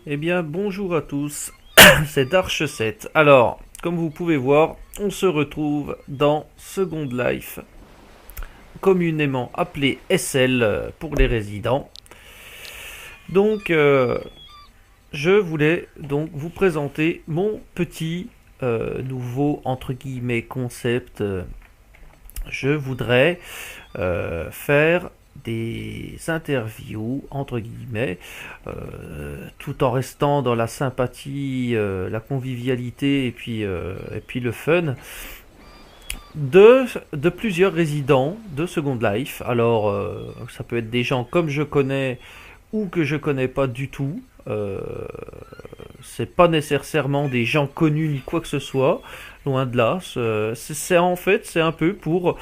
Eh bien, bonjour à tous, c'est Darch7. Alors, comme vous pouvez voir, on se retrouve dans Second Life, communément appelé SL pour les résidents. Donc, je voulais donc vous présenter mon petit nouveau entre guillemets concept. Je voudrais faire des interviews entre guillemets tout en restant dans la sympathie, la convivialité et puis le fun de plusieurs résidents de Second Life. Alors ça peut être des gens comme je connais ou que je connais pas du tout. C'est pas nécessairement des gens connus ni quoi que ce soit, loin de là. C'est en fait c'est un peu pour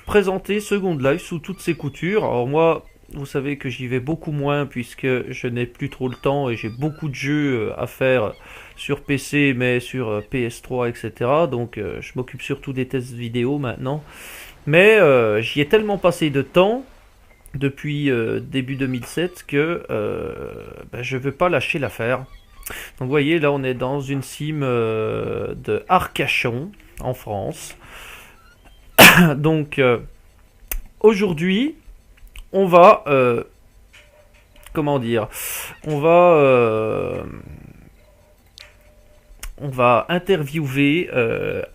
présenter Second Life sous toutes ses coutures. Alors moi, vous savez que j'y vais beaucoup moins puisque je n'ai plus trop le temps et j'ai beaucoup de jeux à faire sur PC mais sur PS3 etc. Donc je m'occupe surtout des tests vidéo maintenant. Mais j'y ai tellement passé de temps depuis début 2007 que je veux pas lâcher l'affaire. Donc vous voyez, là on est dans une sim de Arcachon, en France. Donc aujourd'hui, on va... comment dire on va, on va interviewer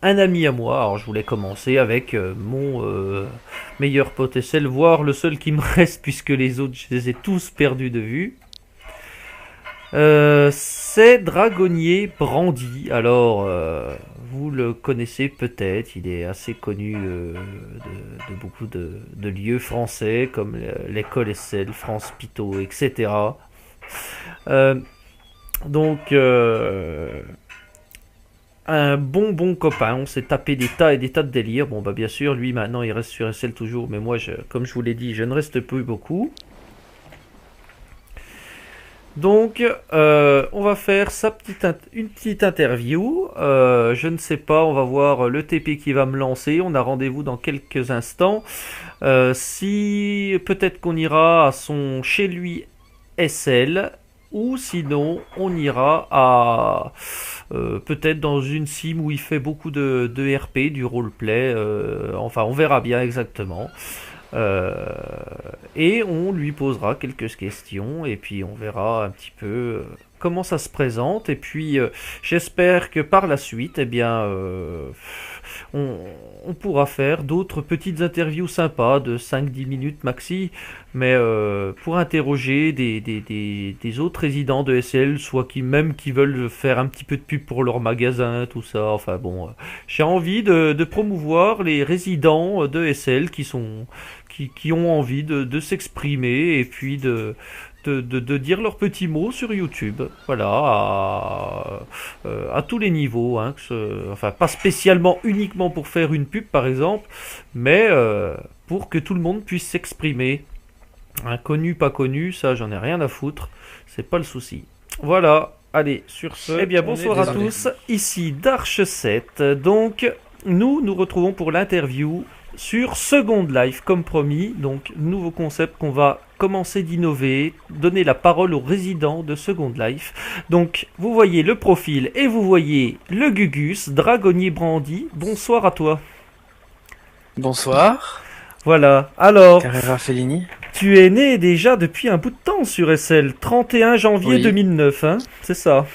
un ami à moi. Alors je voulais commencer avec mon meilleur pote SL, voire le seul qui me reste puisque les autres je les ai tous perdus de vue. C'est Dragonnier Brandy. Alors, vous le connaissez peut-être, il est assez connu de beaucoup de lieux français comme l'école SL, France Pitot, etc. Euh, donc, un bon copain, on s'est tapé des tas et des tas de délires. Bon, bah bien sûr, lui maintenant il reste sur SL toujours, mais moi, comme je vous l'ai dit, je ne reste plus beaucoup. Donc, on va faire une petite interview. Je ne sais pas, on va voir le TP qui va me lancer. On a rendez-vous dans quelques instants. Si peut-être qu'on ira à son chez lui SL, ou sinon on ira à peut-être dans une sim où il fait beaucoup de RP, du roleplay. Enfin, on verra bien exactement. Euh, et on lui posera quelques questions et puis on verra un petit peu comment ça se présente. Et puis j'espère que par la suite, eh bien, on, on pourra faire d'autres petites interviews sympas de 5-10 minutes maxi, mais pour interroger des autres résidents de SL, soit qui veulent faire un petit peu de pub pour leur magasin, tout ça. Enfin bon, j'ai envie de promouvoir les résidents de SL qui ont envie de s'exprimer et puis de dire leurs petits mots sur YouTube. Voilà, à tous les niveaux. Hein, enfin, pas spécialement uniquement pour faire une pub par exemple, mais pour que tout le monde puisse s'exprimer. Hein, connu, pas connu, ça j'en ai rien à foutre. C'est pas le souci. Voilà. Allez, sur ce, eh bien bonsoir à tous, ici Darch7. Donc, nous retrouvons pour l'interview sur Second Life, comme promis. Donc, nouveau concept qu'on va commencer d'innover, donner la parole aux résidents de Second Life. Donc, vous voyez le profil et vous voyez le Gugus, Dragonnier Brandy. Bonsoir à toi. Bonsoir, Voilà, alors, Carrera Fellini. tu es né déjà depuis un bout de temps sur SL, 31 janvier Oui, 2009, hein, c'est ça.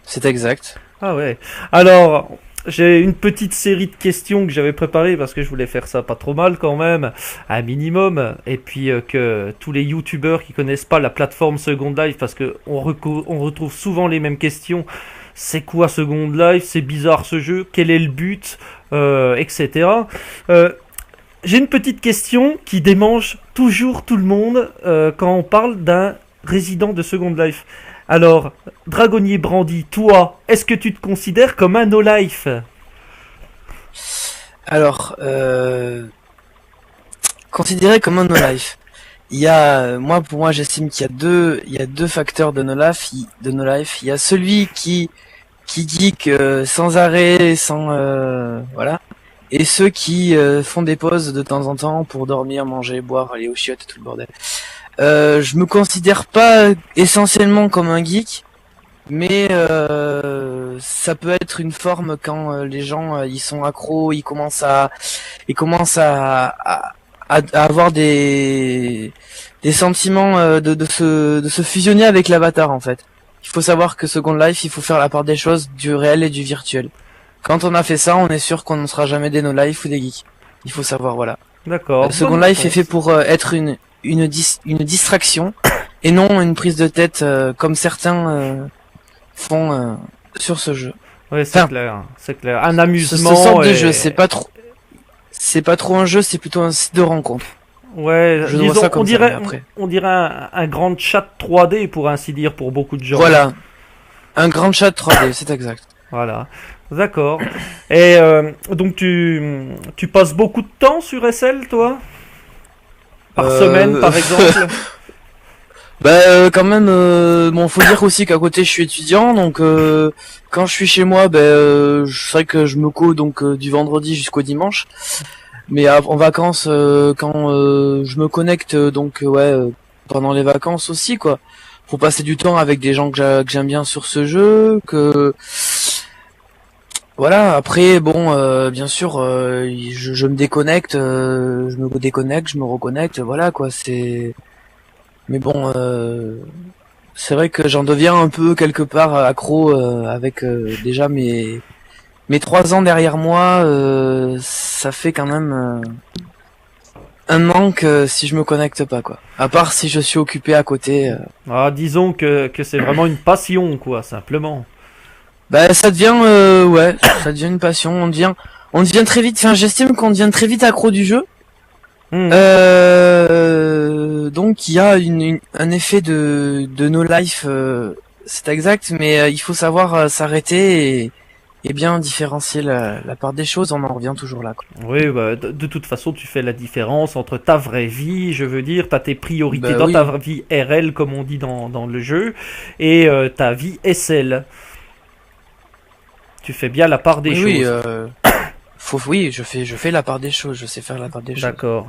c'est exact. Ah ouais. Alors, j'ai une petite série de questions que j'avais préparées parce que je voulais faire ça pas trop mal quand même, un minimum. Et puis que tous les youtubeurs qui connaissent pas la plateforme Second Life, parce que on retrouve souvent les mêmes questions. C'est quoi Second Life? C'est bizarre ce jeu. Quel est le but? Etc. Euh, j'ai une petite question qui démange toujours tout le monde quand on parle d'un résident de Second Life. Alors, Dragonnier Brandy, toi, est-ce que tu te considères comme un no-life? Alors, considéré comme un no-life. Pour moi, j'estime qu'il y a deux facteurs de no-life. Il y a celui qui dit que sans arrêt, voilà, et ceux qui font des pauses de temps en temps pour dormir, manger, boire, aller aux chiottes et tout le bordel. Je me considère pas essentiellement comme un geek, mais ça peut être une forme quand les gens ils sont accros, ils commencent à avoir des sentiments de se fusionner avec l'avatar en fait. Il faut savoir que Second Life, il faut faire la part des choses du réel et du virtuel. Quand on a fait ça, on est sûr qu'on ne sera jamais des no life ou des geeks. Il faut savoir, voilà. D'accord. Second Bonne Life est fait réponse. pour être une distraction et non une prise de tête comme certains font sur ce jeu. Oui, c'est Enfin, clair, c'est clair. Un ce amusement sorte de et... jeu, c'est pas trop un jeu, c'est plutôt un site de rencontre. Ouais, Je vois disons, ça comme ça, mais après. on dirait un grand chat 3D pour ainsi dire pour beaucoup de gens. Voilà, un grand chat 3D, c'est exact. Voilà. D'accord. Et donc tu passes beaucoup de temps sur SL, toi? Par semaine, par exemple? Quand même, bon, faut dire aussi qu'à côté je suis étudiant, donc quand je suis chez moi, c'est vrai que je me co donc du vendredi jusqu'au dimanche. Mais en vacances, quand je me connecte, pendant les vacances aussi, quoi. Faut passer du temps avec des gens que j'aime bien sur ce jeu, que voilà. Après, bon, bien sûr, je me déconnecte, je me déconnecte, je me reconnecte, voilà, quoi. Mais bon, c'est vrai que j'en deviens un peu quelque part accro avec déjà mes 3 ans derrière moi. Ça fait quand même un manque si je me connecte pas, quoi. À part si je suis occupé à côté. Ah, disons que c'est vraiment une passion, quoi, simplement. Ça devient ouais, ça devient une passion. On devient très vite. Enfin, j'estime qu'on devient très vite accro du jeu. Hmm. Donc il y a un effet de no life, c'est exact, mais il faut savoir s'arrêter et bien différencier la part des choses. On en revient toujours là, quoi. Oui, bah, de toute façon, tu fais la différence entre ta vraie vie, je veux dire, t'as tes priorités Bah dans oui, ta vie RL, comme on dit dans le jeu, et ta vie SL. Tu fais bien la part des oui, oui. choses. Oui, je fais la part des choses. Je sais faire la part des choses. D'accord.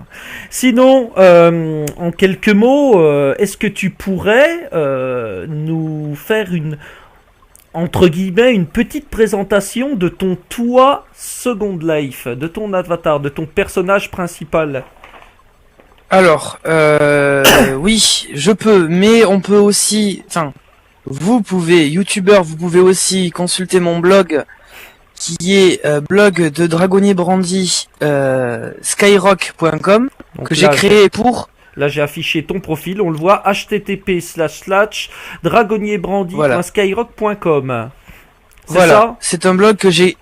Sinon, en quelques mots, est-ce que tu pourrais nous faire entre guillemets, une petite présentation de ton toi Second Life, de ton avatar, de ton personnage principal? Alors, oui, je peux, mais on peut aussi, enfin, youtubeur, vous pouvez aussi consulter mon blog qui est blog de Dragonnier Brandy, skyrock.com, Donc que j'ai là, créé pour, là, j'ai affiché ton profil, on le voit, voilà, http://dragonnierbrandy.skyrock.com. C'est voilà, ça? c'est un blog c'est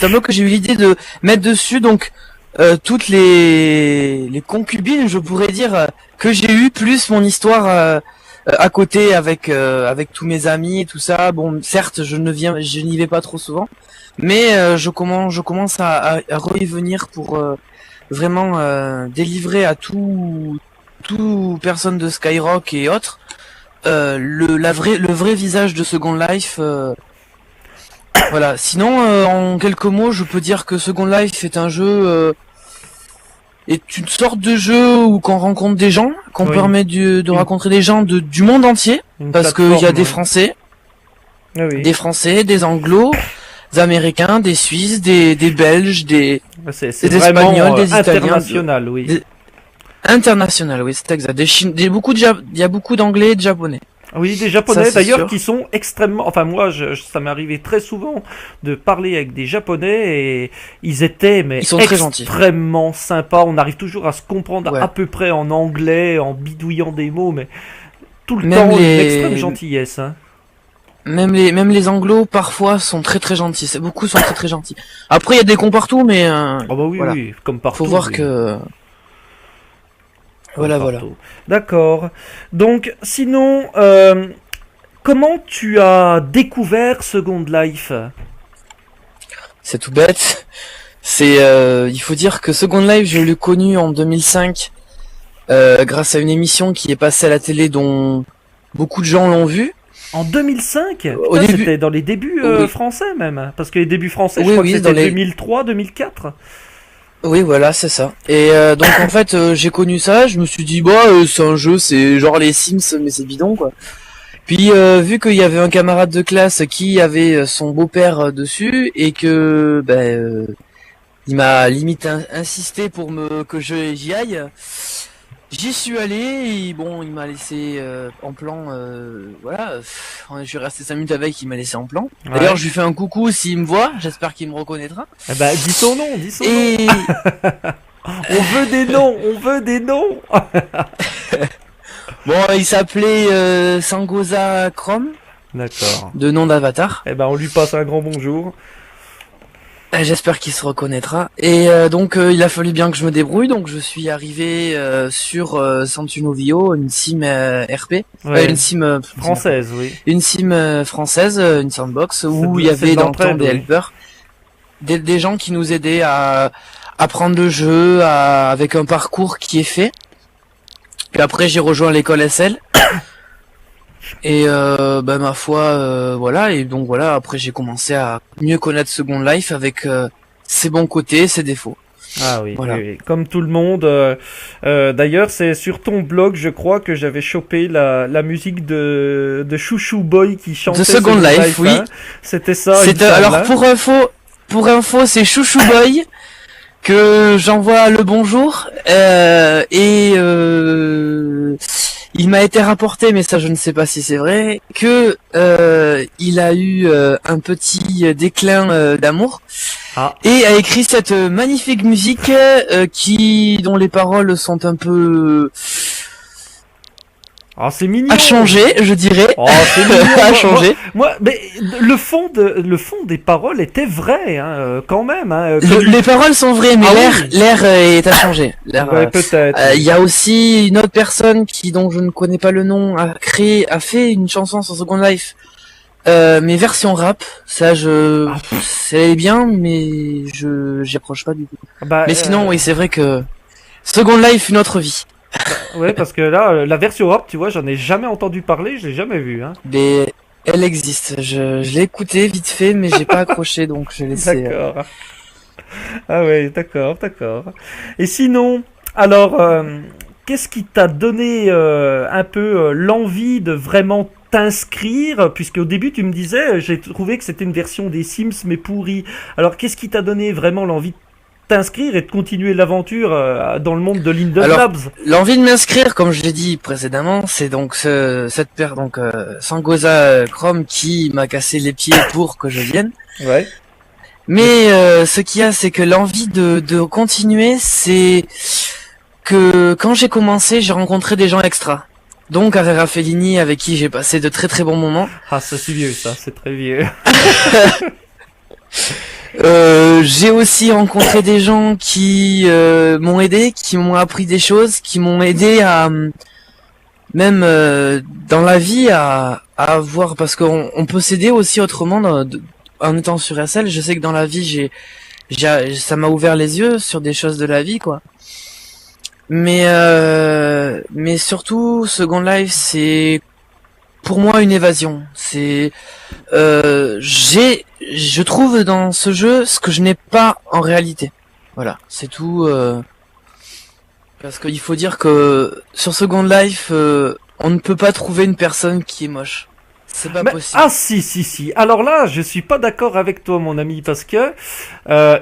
un blog que j'ai eu l'idée de mettre dessus, donc toutes les concubines, je pourrais dire, que j'ai eu, plus mon histoire à côté avec tous mes amis et tout ça. Bon, certes, je n'y vais pas trop souvent, mais je commence à revenir pour vraiment délivrer à tout personne de Skyrock et autres le vrai visage de Second Life. Voilà. Sinon, en quelques mots, je peux dire que Second Life est un jeu, est une sorte de jeu où qu'on rencontre des gens, qu'on Oui. permet de rencontrer des gens du monde entier, Une parce qu'il y a plateforme, des ouais. Français, Ah oui. des Anglos, des Américains, des Suisses, des Belges, C'est des vraiment Espagnols, des Italiens, international, oui. des- international, oui, c'est exact. Il y a beaucoup d'Anglais et de Japonais. Oui, des Ça, Japonais c'est d'ailleurs sûr. qui sont extrêmement... Enfin moi, ça m'est arrivé très souvent de parler avec des Japonais et ils étaient mais Ils sont très gentils. extrêmement sympas. On arrive toujours à se comprendre Ouais. à peu près en anglais, en bidouillant des mots, mais tout le Même temps une les- extrême gentillesse. Hein. Même les Anglos parfois sont très très gentils. Beaucoup sont très très gentils. Après il y a des cons partout, mais Oh bah oui, voilà. oui, comme partout. Faut voir oui. que Comme voilà. partout. D'accord. Donc, sinon, comment tu as découvert Second Life? C'est tout bête. Il faut dire que Second Life, je l'ai connu en 2005 grâce à une émission qui est passée à la télé dont beaucoup de gens l'ont vu. En 2005? Au Putain, début- c'était dans les débuts Oui. français même. Parce que les débuts français, je Oui, crois oui, que dans c'était les- 2003, 2004. Oui, voilà, c'est ça. Et donc en fait, j'ai connu ça, je me suis dit, bah, c'est un jeu, c'est genre les Sims, mais c'est bidon, quoi. Puis vu qu'il y avait un camarade de classe qui avait son beau-père dessus et que il m'a limite insisté pour me que j'y aille, j'y suis allé et bon, il m'a laissé en plan, voilà. Je suis resté 5 minutes avec, il m'a laissé en plan. D'ailleurs, Ouais. je lui fais un coucou s'il me voit, j'espère qu'il me reconnaîtra. Eh ben, dis son nom, dis son nom. Et On veut des noms, on veut des noms. bon, il s'appelait Sangoza Chrome, D'accord. de nom d'avatar. Eh ben, on lui passe un grand bonjour. J'espère qu'il se reconnaîtra. Et donc il a fallu bien que je me débrouille, donc je suis arrivé sur Santunovio, une sim RP, Ouais. une sim Française, oui. une sim française, une sandbox où de- il y c'est avait de dans le temps l'entraide, des oui. helpers, des gens qui nous aidaient à apprendre le jeu, avec un parcours qui est fait. Puis après j'ai rejoint l'école SL. Et ma foi, voilà, et donc voilà, après j'ai commencé à mieux connaître Second Life avec ses bons côtés, ses défauts. Ah oui, Voilà. oui, oui. Comme tout le monde. D'ailleurs, c'est sur ton blog, je crois, que j'avais chopé la musique de Chouchou Boy qui chantait De Second Life, oui. hein. C'était ça. il C'est me semble, alors hein. pour info, c'est Chouchou Boy que j'envoie le bonjour et il m'a été rapporté, mais ça je ne sais pas si c'est vrai, que il a eu un petit déclin d'amour Ah. et a écrit cette magnifique musique dont les paroles sont un peu Ah, c'est mignon. à changer, je dirais. Oh, c'est mignon. À Moi- changer. mais le fond des paroles était vrai, hein, quand même. Hein, Les paroles sont vraies, mais Ah l'air, oui. l'air est à changer. L'air, Ouais, peut-être. il y a aussi une autre personne dont je ne connais pas le nom, a fait une chanson sur Second Life, mais version rap. Ça, Ah. c'est bien, mais j'y approche pas du tout. Bah, Mais sinon, oui, c'est vrai que Second Life, une autre vie. Ouais, parce que là, la version rap, tu vois, j'en ai jamais entendu parler, je l'ai jamais vu, hein. Mais elle existe. Je l'ai écoutée vite fait, mais j'ai pas accroché, donc j'ai laissé. D'accord. Ah ouais, d'accord, d'accord. Et sinon, alors, qu'est-ce qui t'a donné un peu l'envie de vraiment t'inscrire? Puisque au début, tu me disais, j'ai trouvé que c'était une version des Sims, mais pourrie. Alors, qu'est-ce qui t'a donné vraiment l'envie de t'inscrire et de continuer l'aventure dans le monde de Linden Alors, Labs? L'envie de m'inscrire, comme je l'ai dit précédemment, c'est donc cette paire, donc Sangoza Chrome qui m'a cassé les pieds pour que je vienne. Ouais. Mais ce qu'il y a, c'est que l'envie de continuer, c'est que quand j'ai commencé, j'ai rencontré des gens extra. Donc Herrera Fellini, avec qui j'ai passé de très très bons moments. Ah, ça c'est vieux, ça, c'est très vieux. J'ai aussi rencontré des gens qui m'ont aidé, qui m'ont appris des choses, qui m'ont aidé à même dans la vie à voir, parce on peut s'aider aussi autrement en étant sur SL. Je sais que dans la vie ça m'a ouvert les yeux sur des choses de la vie, quoi. Mais surtout Second Life, c'est pour moi une évasion. C'est je trouve dans ce jeu ce que je n'ai pas en réalité. Voilà, c'est tout. Parce qu'il faut dire que sur Second Life, on ne peut pas trouver une personne qui est moche. C'est pas Mais- possible. ah si si si. Alors là, je suis pas d'accord avec toi, mon ami, parce que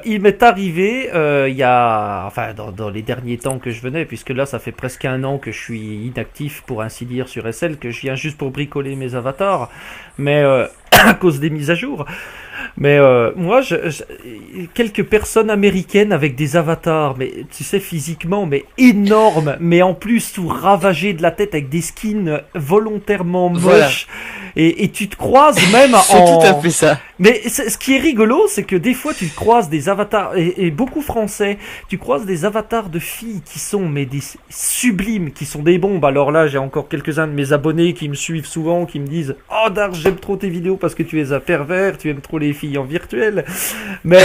il m'est arrivé il y a, enfin dans les derniers temps que je venais, puisque là ça fait presque un an que je suis inactif pour ainsi dire sur SL, que je viens juste pour bricoler mes avatars, mais à cause des mises à jour. Mais moi, quelques personnes américaines avec des avatars, mais tu sais physiquement, mais énormes, mais en plus tout ravagé de la tête avec des skins volontairement moches. Voilà. Et tu te croises même C'est en... tout à fait ça. Mais ce qui est rigolo, c'est que des fois tu croises des avatars, et beaucoup français, tu croises des avatars de filles qui sont mais des sublimes, qui sont des bombes. Alors là, j'ai encore quelques-uns de mes abonnés qui me suivent souvent, qui me disent « Oh Dark, j'aime trop tes vidéos parce que tu es un pervers, tu aimes trop les filles en virtuel. » Mais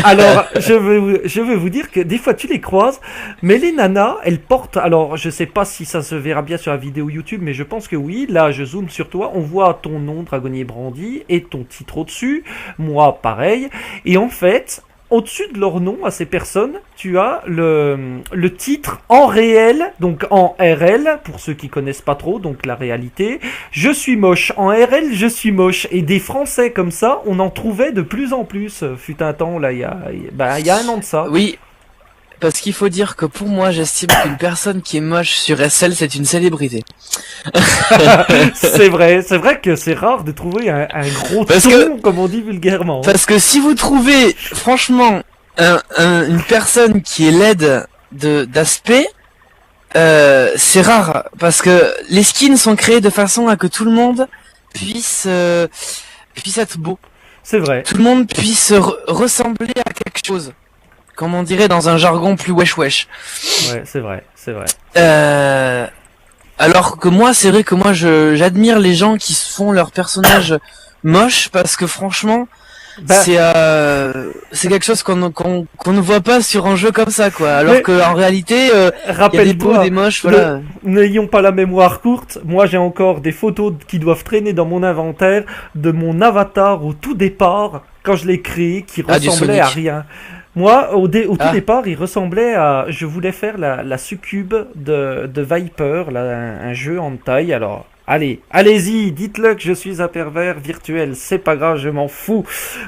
alors, je veux vous dire que des fois tu les croises, mais les nanas, elles portent... Alors, je sais pas si ça se verra bien sur la vidéo YouTube, mais je pense que oui. Là, je zoome sur toi, on voit ton nom, Dragonnier Brandy, et ton titre au-dessus. Moi, pareil. Et en fait, au-dessus de leur nom à ces personnes, tu as le titre en réel, donc en RL, pour ceux qui connaissent pas trop, donc la réalité. Je suis moche. En RL, je suis moche. Et des Français comme ça, on en trouvait de plus en plus. Fut un temps, là, il y a un an de ça. Oui, parce qu'il faut dire que pour moi, j'estime qu'une personne qui est moche sur SL, c'est une célébrité. C'est vrai que c'est rare de trouver un gros Parce ton, comme on dit vulgairement. Parce que si vous trouvez, franchement, une personne qui est laide d'aspect, c'est rare. Parce que les skins sont créés de façon à que tout le monde puisse être beau. C'est vrai. Tout le monde puisse ressembler à quelque chose. Comme on dirait dans un jargon plus wesh wesh. Ouais, c'est vrai. Alors que moi, c'est vrai que moi, j'admire les gens qui se font leur personnage moche parce que franchement, c'est quelque chose qu'on ne voit pas sur un jeu comme ça, quoi. Alors que en réalité, il y a des beaux, des moches, voilà. N'ayons pas la mémoire courte. Moi, j'ai encore des photos qui doivent traîner dans mon inventaire de mon avatar au tout départ, quand je l'ai créé, qui ressemblait à rien. Moi, au tout départ, il ressemblait à... Je voulais faire la succube de Viper, là, un jeu en taille. Alors, allez-y, dites-le que je suis un pervers virtuel. C'est pas grave, je m'en fous.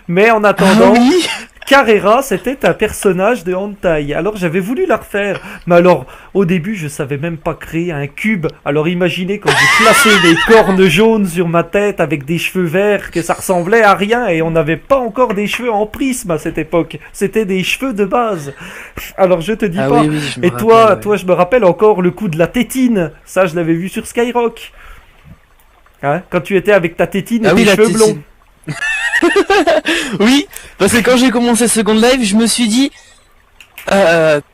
Mais en attendant... oui Carrera, c'était un personnage de hentai. Alors j'avais voulu la refaire, mais alors au début je savais même pas créer un cube. Alors imaginez quand j'ai placé des cornes jaunes sur ma tête avec des cheveux verts, que ça ressemblait à rien, et on n'avait pas encore des cheveux en prisme à cette époque. C'était des cheveux de base. Alors je te dis pas. Oui, et toi, je me rappelle encore le coup de la tétine. Ça je l'avais vu sur Skyrock. Hein, quand tu étais avec ta tétine et tes cheveux blonds. Oui, parce que quand j'ai commencé Second Life, je me suis dit,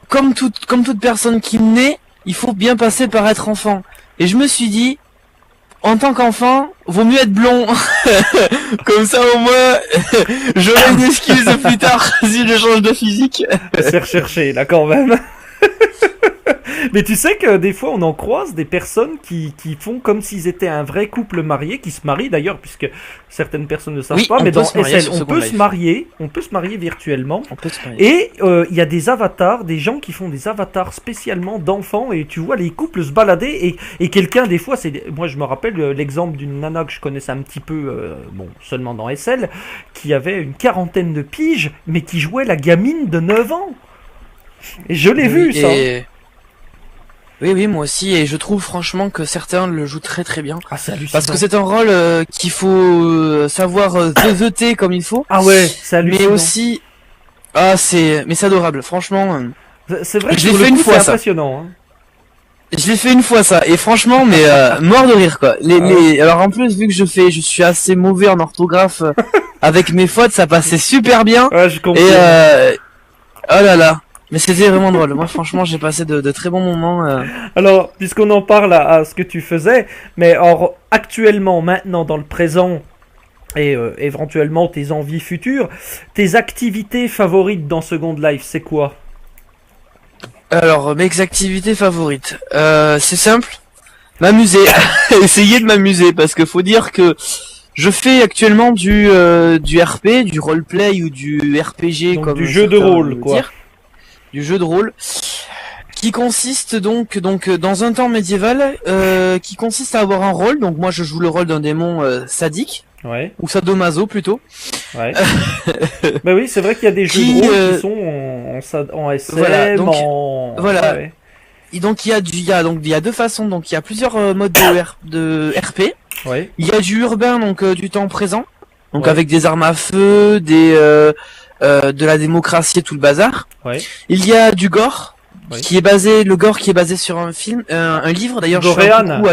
comme toute personne qui naît, il faut bien passer par être enfant. Et je me suis dit, en tant qu'enfant, vaut mieux être blond. Comme ça au moins, j'aurai une excuse plus tard si je change de physique. C'est recherché là quand même. Mais tu sais que des fois on en croise des personnes qui font comme s'ils étaient un vrai couple marié, qui se marient d'ailleurs, puisque certaines personnes ne savent pas, mais dans SL on peut se marier virtuellement. Et il y a des avatars, des gens qui font des avatars spécialement d'enfants, et tu vois les couples se balader, et quelqu'un des fois, moi je me rappelle l'exemple d'une nana que je connaissais un petit peu, seulement dans SL, qui avait une quarantaine de piges, mais qui jouait la gamine de 9 ans. Et je l'ai vu ça. Oui, moi aussi, et je trouve franchement que certains le jouent très très bien. Ah, c'est hallucinant. Parce que c'est un rôle qu'il faut savoir zeuter comme il faut. Ah ouais, c'est hallucinant. Mais aussi, mais c'est adorable, franchement. C'est vrai que je l'ai fait une fois, c'est impressionnant. Hein. Je l'ai fait une fois ça, et franchement, mais mort de rire quoi. Alors en plus, vu que je suis assez mauvais en orthographe avec mes fautes, ça passait super bien. Ouais, je comprends. Et oh là là. Mais c'était vraiment drôle. Moi, franchement, j'ai passé de très bons moments. Alors, puisqu'on en parle à ce que tu faisais, mais actuellement, maintenant, dans le présent, et éventuellement tes envies futures, tes activités favorites dans Second Life, c'est quoi? Alors, mes activités favorites, c'est simple. M'amuser. Essayer de m'amuser, parce que faut dire que je fais actuellement du RP, du roleplay ou du RPG. Donc, comme du jeu de rôle, quoi. Du jeu de rôle, qui consiste donc dans un temps médiéval, qui consiste à avoir un rôle. Donc moi je joue le rôle d'un démon sadique, ou sadomaso plutôt. Ouais. Bah oui, c'est vrai qu'il y a des jeux de rôle qui sont en SM, voilà, donc, voilà. Ouais. Et donc il y a deux façons. Donc il y a plusieurs modes de RP. Ouais. Il y a du urbain, donc du temps présent, donc avec des armes à feu, de la démocratie et tout le bazar. Ouais. Il y a du gore, qui est basé sur un film, un livre d'ailleurs. Je fais un coucou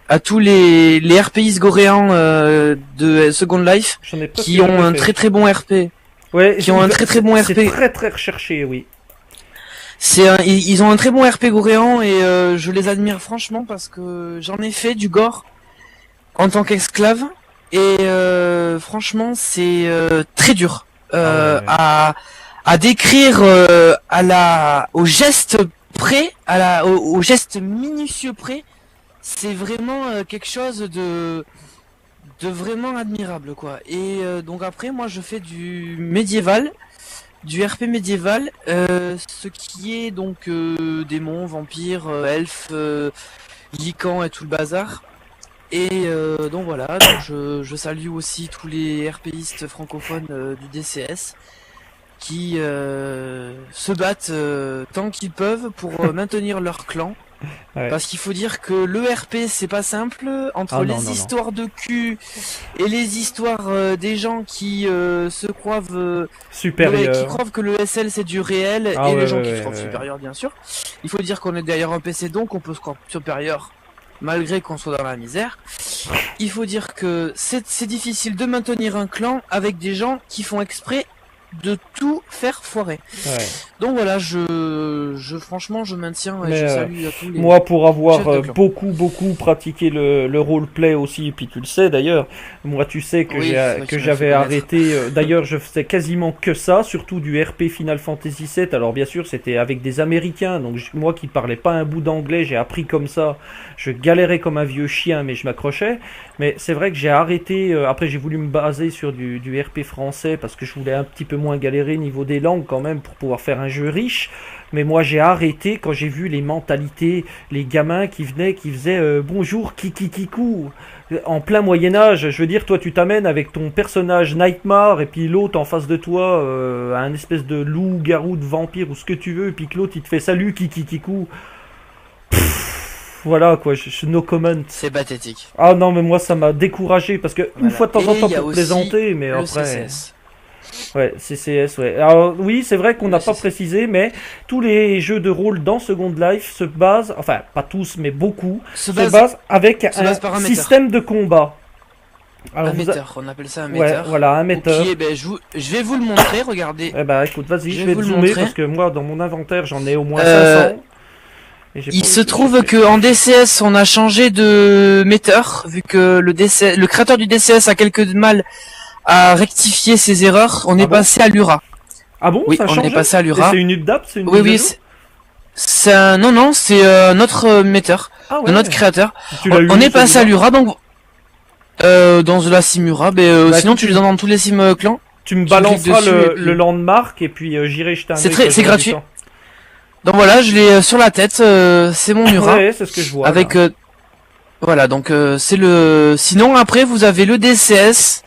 à tous les RPistes goréens de Second Life qui ont un très très bon RP. Ouais, qui ont un très très bon RP. C'est très très recherché, oui. Ils ont un très bon RP goréen, et je les admire franchement parce que j'en ai fait du gore en tant qu'esclave, et franchement c'est très dur. À décrire au geste près, au geste minutieux près, c'est vraiment quelque chose de vraiment admirable, quoi. Et donc après, moi, je fais du médiéval, du RP médiéval, ce qui est donc démons, vampires, elfes, lycans et tout le bazar. Et donc voilà, donc je salue aussi tous les RPistes francophones du DCS qui se battent tant qu'ils peuvent pour maintenir leur clan. Ouais. Parce qu'il faut dire que le RP c'est pas simple entre Ah non, les non, non. histoires de cul et les histoires des gens qui se croient qui Supérieur. croient que le SL c'est du réel Ah et ouais, les gens ouais, qui se ouais, croient ouais. supérieurs bien sûr. Il faut dire qu'on est derrière un PC donc on peut se croire supérieur malgré qu'on soit dans la misère. Il faut dire que c'est difficile de maintenir un clan avec des gens qui font exprès de tout faire foirer. Ouais. Donc voilà, franchement je maintiens et Mais, je salue à tous les moi, pour avoir chefs de clan. beaucoup pratiqué le roleplay aussi, et puis tu le sais d'ailleurs, moi tu sais que Oui, c'est vrai que tu me l'as j'avais fait connaître. arrêté, d'ailleurs je faisais quasiment que ça, surtout du RP Final Fantasy VII, alors bien sûr c'était avec des Américains, donc moi qui parlais pas un bout d'anglais, j'ai appris comme ça, je galérais comme un vieux chien, mais je m'accrochais, mais c'est vrai que j'ai arrêté, après j'ai voulu me baser sur du RP français, parce que je voulais un petit peu moins galérer niveau des langues quand même, pour pouvoir faire un jeu riche. Mais moi j'ai arrêté quand j'ai vu les mentalités, les gamins qui venaient, qui faisaient bonjour kiki kikou en plein Moyen-Âge. Je veux dire, toi tu t'amènes avec ton personnage Nightmare et puis l'autre en face de toi, un espèce de loup, garou, de vampire ou ce que tu veux, et puis que l'autre il te fait salut kiki kikou. Voilà quoi, no comment. C'est pathétique. Ah non, mais moi ça m'a découragé parce que une Voilà. fois de temps en Et temps il y a pour aussi plaisanter, mais le après. CCS. Ouais, CCS, ouais. Alors oui, c'est vrai qu'on n'a Le pas CCS. précisé, mais tous les jeux de rôle dans Second Life se basent, enfin pas tous, mais beaucoup, Se se base, basent avec se un base par un metteur. système de combat. Alors Un vous metteur, on appelle ça un ouais, metteur. voilà, un Ou metteur. qui est, ben, je vais vous le montrer, regardez. Eh ben écoute, vas-y, Je je vais vais vous te le zoomer montrer. parce que moi dans mon inventaire j'en ai au moins Euh, 500. Et j'ai Il pas se réussi à trouve choper. que en DCS, on a changé de metteur, vu que le créateur du DCS a quelques mal à rectifier ses erreurs. On Ah est bon? passé à Lura. Ah bon, Oui, ça a on est changé? passé à Et Lura. c'est une update, c'est une Oui, mise à oui, jour? non, non, c'est notre metteur, Ah notre ouais. créateur. Tu l'as eu On où, est passé à celui-là? Lura, donc dans la Simura. Bah Sinon, écoute, tu les donnes dans tous les sim clans. tu me Tu cliques balanceras dessus et le puis landmark et puis j'irai jeter un œil quand c'est j'aurai du gratuit. temps. Donc voilà, je l'ai sur la tête. C'est mon Mura Ouais, c'est ce que je vois avec là. voilà. Donc c'est le. Sinon après, vous avez le DCS.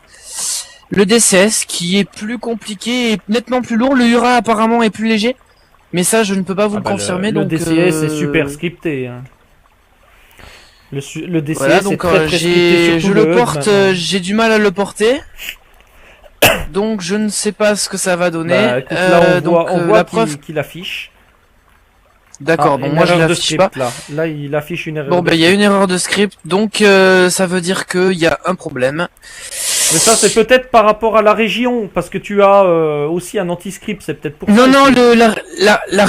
Le DCS qui est plus compliqué et nettement plus lourd. Le Ura apparemment est plus léger. Mais ça, je ne peux pas vous Ah le bah confirmer. le Donc DCS est super scripté. Hein. Le DCS voilà, est donc très très scripté, je surtout le HUD porte. maintenant. J'ai du mal à le porter. Donc je ne sais pas ce que ça va donner. Bah écoute, là on Donc voit, la preuve. qu'il affiche. D'accord. Ah, Donc une moi je erreur de l'affiche pas. script là. Là il affiche une erreur Bon de ben il y a script. une erreur de script. Donc ça veut dire qu'il y a un problème. Mais ça c'est peut-être par rapport à la région, parce que tu as aussi un anti-script, c'est peut-être pour Non ça. non aussi. la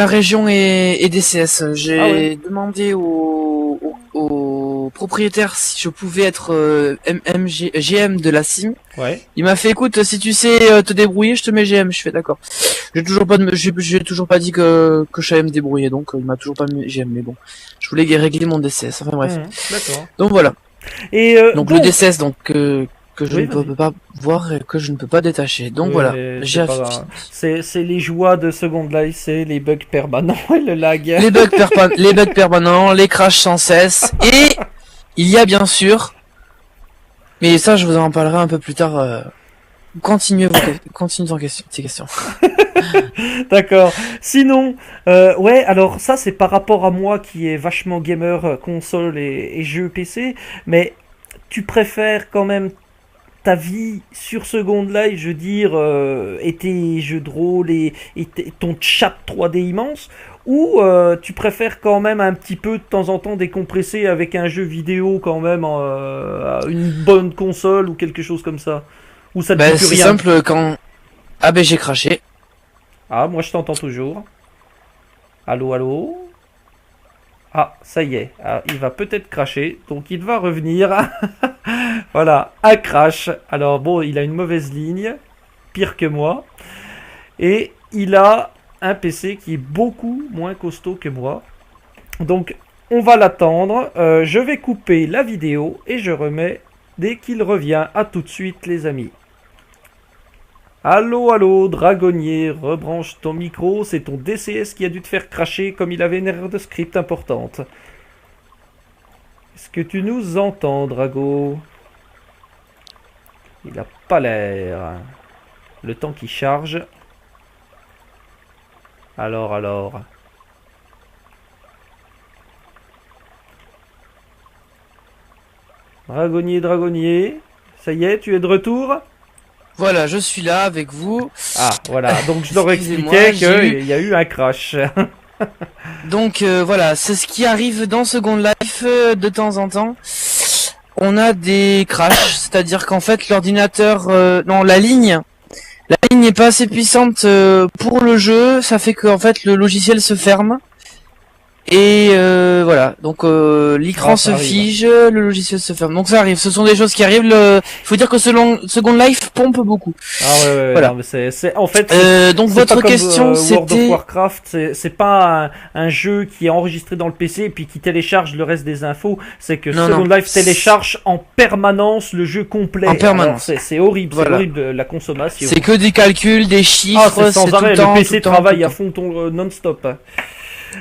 région est DCS. J'ai Ah ouais. demandé au propriétaire si je pouvais être GM de la sim. Ouais. Il m'a fait écoute si tu sais te débrouiller je te mets GM. Je fais d'accord. J'ai toujours pas dit que je savais me débrouiller donc il m'a toujours pas mis GM mais bon. Je voulais régler mon DCS. Enfin bref. D'accord. Donc voilà. Et Donc bon, le DCS donc que je Oui, ne peux pas voir et que je ne peux pas détacher. Donc oui, voilà, mais j'ai c'est pas grave. C'est les joies de Second Life, c'est les bugs permanents et le lag. les bugs permanents, les crashs sans cesse et il y a bien sûr, mais ça je vous en parlerai un peu plus tard. Continuez tes questions. D'accord. Sinon, ouais, alors ça c'est par rapport à moi qui est vachement gamer console et jeux PC, mais tu préfères quand même ta vie sur Second Life, je veux dire, et tes jeux de rôle ton chat 3D immense, ou tu préfères quand même un petit peu de temps en temps décompresser avec un jeu vidéo quand même, une bonne console ou quelque chose comme ça, ou ça te dit plus C'est rien? simple quand j'ai craché. Ah, moi je t'entends toujours. Allô, allô? Ah, ça y est. Ah, il va peut-être cracher, donc il va revenir. Voilà, un crash. Alors bon, il a une mauvaise ligne, pire que moi. Et il a un PC qui est beaucoup moins costaud que moi. Donc, on va l'attendre. Je vais couper la vidéo et je remets dès qu'il revient. À tout de suite, les amis. Allô, allô, Dragonnier, rebranche ton micro, c'est ton DCS qui a dû te faire cracher comme il avait une erreur de script importante. Est-ce que tu nous entends, Drago? Il a pas l'air. Le temps qui charge. Alors. Dragonnier, ça y est, tu es de retour? Voilà, je suis là avec vous. Ah, voilà, donc je leur Excusez-moi, expliquais qu'il y a eu un crash. Donc voilà, c'est ce qui arrive dans Second Life de temps en temps. On a des crashs, c'est-à-dire qu'en fait l'ordinateur, non, la ligne n'est pas assez puissante pour le jeu. Ça fait qu'en fait le logiciel se ferme. Et voilà, donc l'écran se fige, le logiciel se ferme. Donc ça arrive, ce sont des choses qui arrivent. Il faut dire que Second Life pompe beaucoup. Ah ouais, voilà. Non, mais c'est en fait. Donc votre question, c'était World of Warcraft, c'est pas un jeu qui est enregistré dans le PC et puis qui télécharge le reste des infos. C'est que Second Life télécharge en permanence le jeu complet. En permanence. C'est horrible, voilà. C'est horrible la consommation. C'est que des calculs, des chiffres. C'est sans arrêt. Le PC travaille à fond non-stop.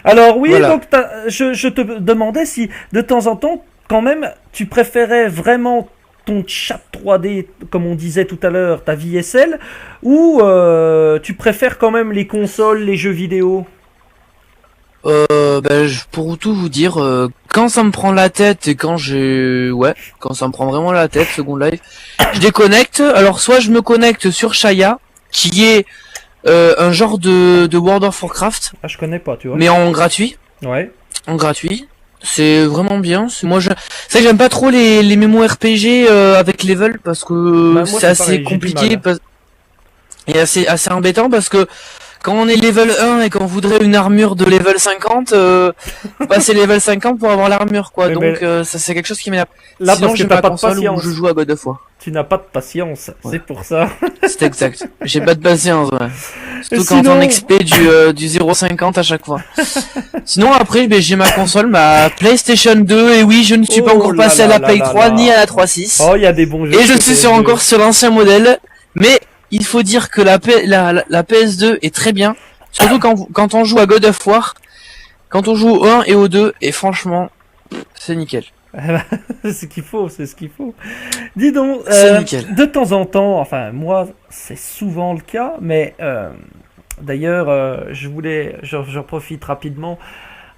Alors oui, voilà. Donc je te demandais si de temps en temps, quand même, tu préférais vraiment ton chat 3D, comme on disait tout à l'heure, ta VSL, ou tu préfères quand même les consoles, les jeux vidéo? Pour tout vous dire, quand ça me prend la tête et quand ça me prend vraiment la tête, Second Life, je déconnecte. Alors soit je me connecte sur Shaya, qui est un genre de World of Warcraft. Ah, je connais pas, tu vois. Mais en gratuit. Ouais. En gratuit. C'est vraiment bien. C'est que j'aime pas trop les MMORPG avec level parce que c'est assez compliqué et assez embêtant parce que quand on est level 1 et qu'on voudrait une armure de level 50, c'est level 50 pour avoir l'armure, quoi. Oui, donc ça c'est quelque chose qui m'énerve. Là, sinon, parce que t'as pas de patience. Je joue à God of War. Tu n'as pas de patience, c'est pour ça. C'est exact. J'ai pas de patience, ouais. Surtout quand on XP du 0,50 à chaque fois. Sinon après, j'ai ma console, ma PlayStation 2, et oui, je ne suis pas encore passé à la Play 3 ni à la 3.6. Oh, il y a des bons jeux. Et je suis encore sur l'ancien modèle, mais il faut dire que la PS2 est très bien, surtout quand on joue à God of War, quand on joue au 1 et au 2, et franchement, c'est nickel. C'est ce qu'il faut. Dis donc, de temps en temps, enfin moi c'est souvent le cas, mais d'ailleurs j'en profite rapidement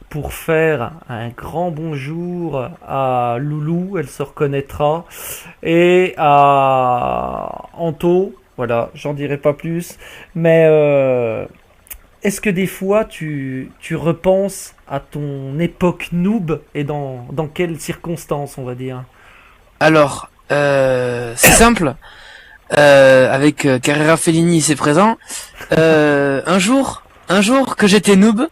pour faire un grand bonjour à Loulou, elle se reconnaîtra, et à Anto. Voilà, j'en dirai pas plus, mais est-ce que des fois tu repenses à ton époque noob et dans quelles circonstances, on va dire? Alors, c'est simple, avec Carrera Fellini, c'est présent. Un jour que j'étais noob,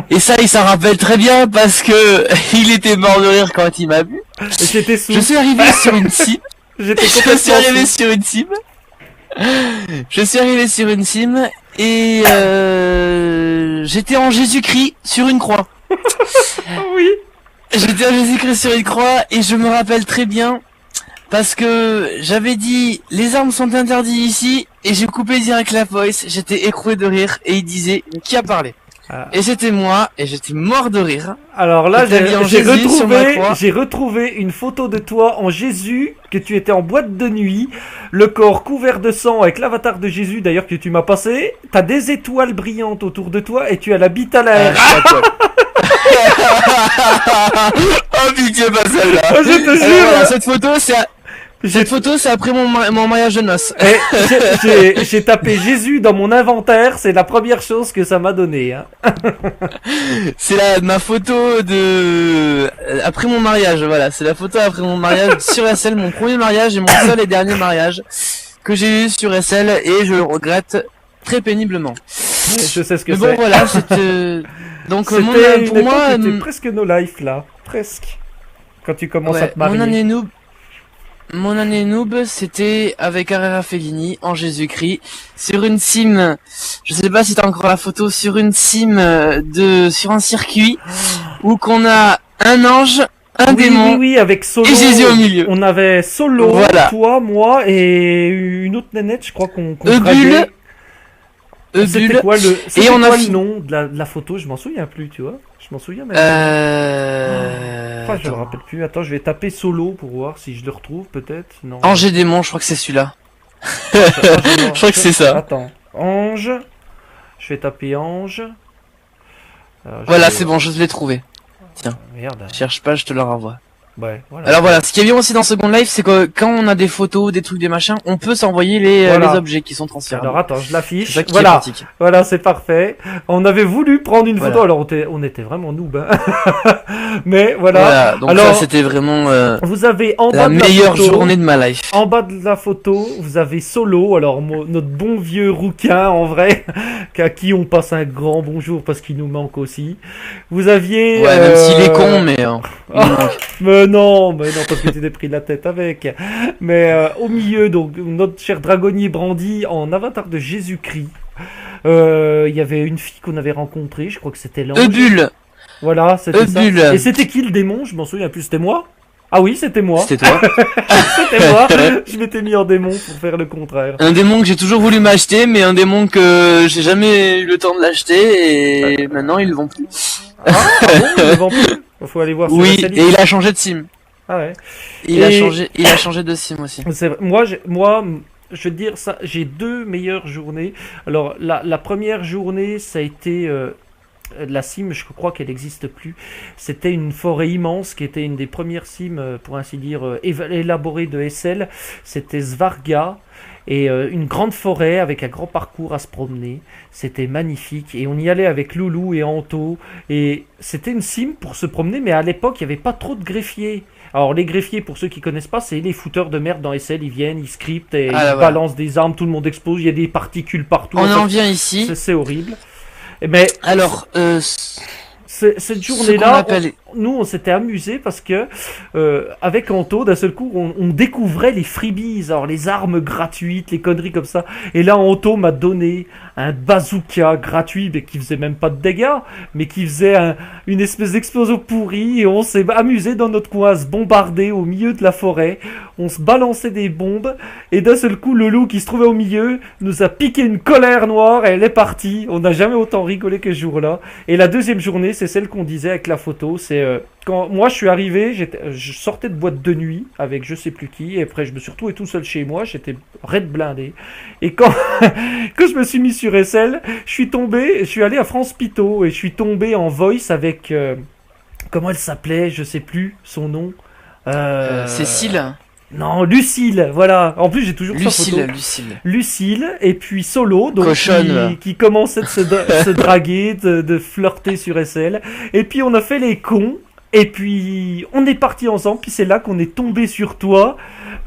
et ça il s'en rappelle très bien parce que il était mort de rire quand il m'a vu. Je suis arrivé sur une sim. Je suis arrivé sur une sim et j'étais en Jésus-Christ sur une croix. Oui. J'étais en Jésus-Christ sur une croix et je me rappelle très bien parce que j'avais dit les armes sont interdites ici et j'ai coupé direct la voice. J'étais écroué de rire et il disait qui a parlé. Et c'était moi, et j'étais mort de rire. Alors là, j'ai retrouvé une photo de toi en Jésus, que tu étais en boîte de nuit, le corps couvert de sang avec l'avatar de Jésus, d'ailleurs que tu m'as passé. T'as des étoiles brillantes autour de toi et tu as la bite à l'air. Oh pitié, pas celle-là. Je te jure. Cette photo, c'est après mon mariage de noces. J'ai tapé Jésus dans mon inventaire, c'est la première chose que ça m'a donné. Hein. C'est ma photo après mon mariage, voilà. C'est la photo après mon mariage sur SL, mon premier mariage et mon seul et dernier mariage que j'ai eu sur SL et je le regrette très péniblement. Je sais ce que c'est. Mais bon, voilà, c'était... Donc, pour moi... C'était presque no life, là. Presque. Quand tu commences à te marier. Mon année noob, c'était avec Carrera Fellini en Jésus-Christ sur une sim. Je sais pas si t'as encore la photo, sur une sim sur un circuit où qu'on a un ange, un démon Oui, avec Solo. et Jésus au milieu. On avait Solo, Voilà. toi, moi et une autre nénette, je crois qu'on Eubule. draguait. Eubule. C'était quoi le, Et on a le fini. nom de la photo? Je m'en souviens plus, tu vois. Je m'en souviens même. Enfin, je me Attends. rappelle plus. Attends, je vais taper Solo pour voir si je le retrouve, peut-être. Non. Ange et démon, je crois que c'est celui-là. Je crois que c'est ça. Attends. Ange. Je vais taper Ange. Alors, je Voilà, vais- c'est bon, je l'ai trouvé. Merde. Cherche pas, je te le renvoie. Ouais, voilà. Alors voilà, ce qui est bien aussi dans Second Life, c'est que quand on a des photos, des trucs, des machins, on peut s'envoyer Voilà. les objets qui sont transférables. Alors attends, je C'est l'affiche. ça qui est Voilà. pratique. Voilà, c'est parfait. On avait voulu prendre une photo, Voilà. alors on était vraiment noob. Hein. Mais voilà. Voilà, donc Alors, ça c'était vraiment Vous avez en bas la de la meilleure photo, journée de ma life. en bas de la photo, vous avez Solo, alors notre bon vieux rouquin en vrai, à qui on passe un grand bonjour parce qu'il nous manque aussi. Vous aviez... Ouais, même s'il est con, mais... il Ah. manque. Mais non, parce que tu t'es pris la tête avec. Mais au milieu, donc notre cher dragonnier Brandy en avatar de Jésus-Christ. Il y avait une fille qu'on avait rencontrée, je crois que c'était l'ange. Eubule, Voilà, c'était ça. Eubule. Et c'était qui le démon? Je m'en souviens plus, c'était moi? Ah oui, c'était moi. C'était toi. C'était moi. Je m'étais mis en démon pour faire le contraire. Un démon que j'ai toujours voulu m'acheter, mais un démon que j'ai jamais eu le temps de l'acheter, et maintenant ils le vendent plus. Ah bon, ils le vendent plus. Faut aller voir sur Oui, la et il a changé de sim. Ah ouais. Il a Et- changé de sim aussi. C'est vrai. Je veux te dire ça, j'ai deux meilleures journées. Alors, la première journée, ça a été la cime, je crois qu'elle n'existe plus. C'était une forêt immense qui était une des premières cimes, pour ainsi dire, élaborées de SL. C'était Svarga. Et une grande forêt avec un grand parcours à se promener. C'était magnifique. Et on y allait avec Loulou et Anto. Et c'était une cime pour se promener, mais à l'époque, il n'y avait pas trop de greffiers. Alors les greffiers, pour ceux qui connaissent pas, c'est les fouteurs de merde dans SL. Ils viennent, ils scriptent et Ah, ils là, voilà. balancent des armes, tout le monde explose, il y a des particules partout. On En en fait, vient ici. c'est horrible. Mais Alors, cette ce qu'on journée-là, appelle... nous on s'était amusé parce que avec Anto, d'un seul coup, on découvrait les freebies, alors les armes gratuites, les conneries comme ça. Et là, Anto m'a donné un bazooka gratuit, mais qui faisait même pas de dégâts, mais qui faisait une espèce d'explosion pourrie. Et on s'est amusé dans notre coin à se bombarder au milieu de la forêt. On se balançait des bombes. Et d'un seul coup, le loup qui se trouvait au milieu nous a piqué une colère noire et elle est partie. On n'a jamais autant rigolé que ce jour-là. Et la deuxième journée, c'est celle qu'on disait avec la photo. C'est quand moi je suis arrivé, je sortais de boîte de nuit avec je sais plus qui. Et après, je me suis retrouvé tout seul chez moi. J'étais raide blindé. Et quand, quand je me suis mis sur SL, je suis allé à France Pito et je suis tombé en voice avec... comment elle s'appelait? Je sais plus son nom. Cécile. Non, Lucille, voilà. En plus, j'ai toujours sa photo. Lucille. Lucille, et puis Solo, donc Cochonne, là. qui commençait de se draguer, de flirter sur SL. Et puis on a fait les cons, et puis on est parti ensemble, puis c'est là qu'on est tombé sur toi,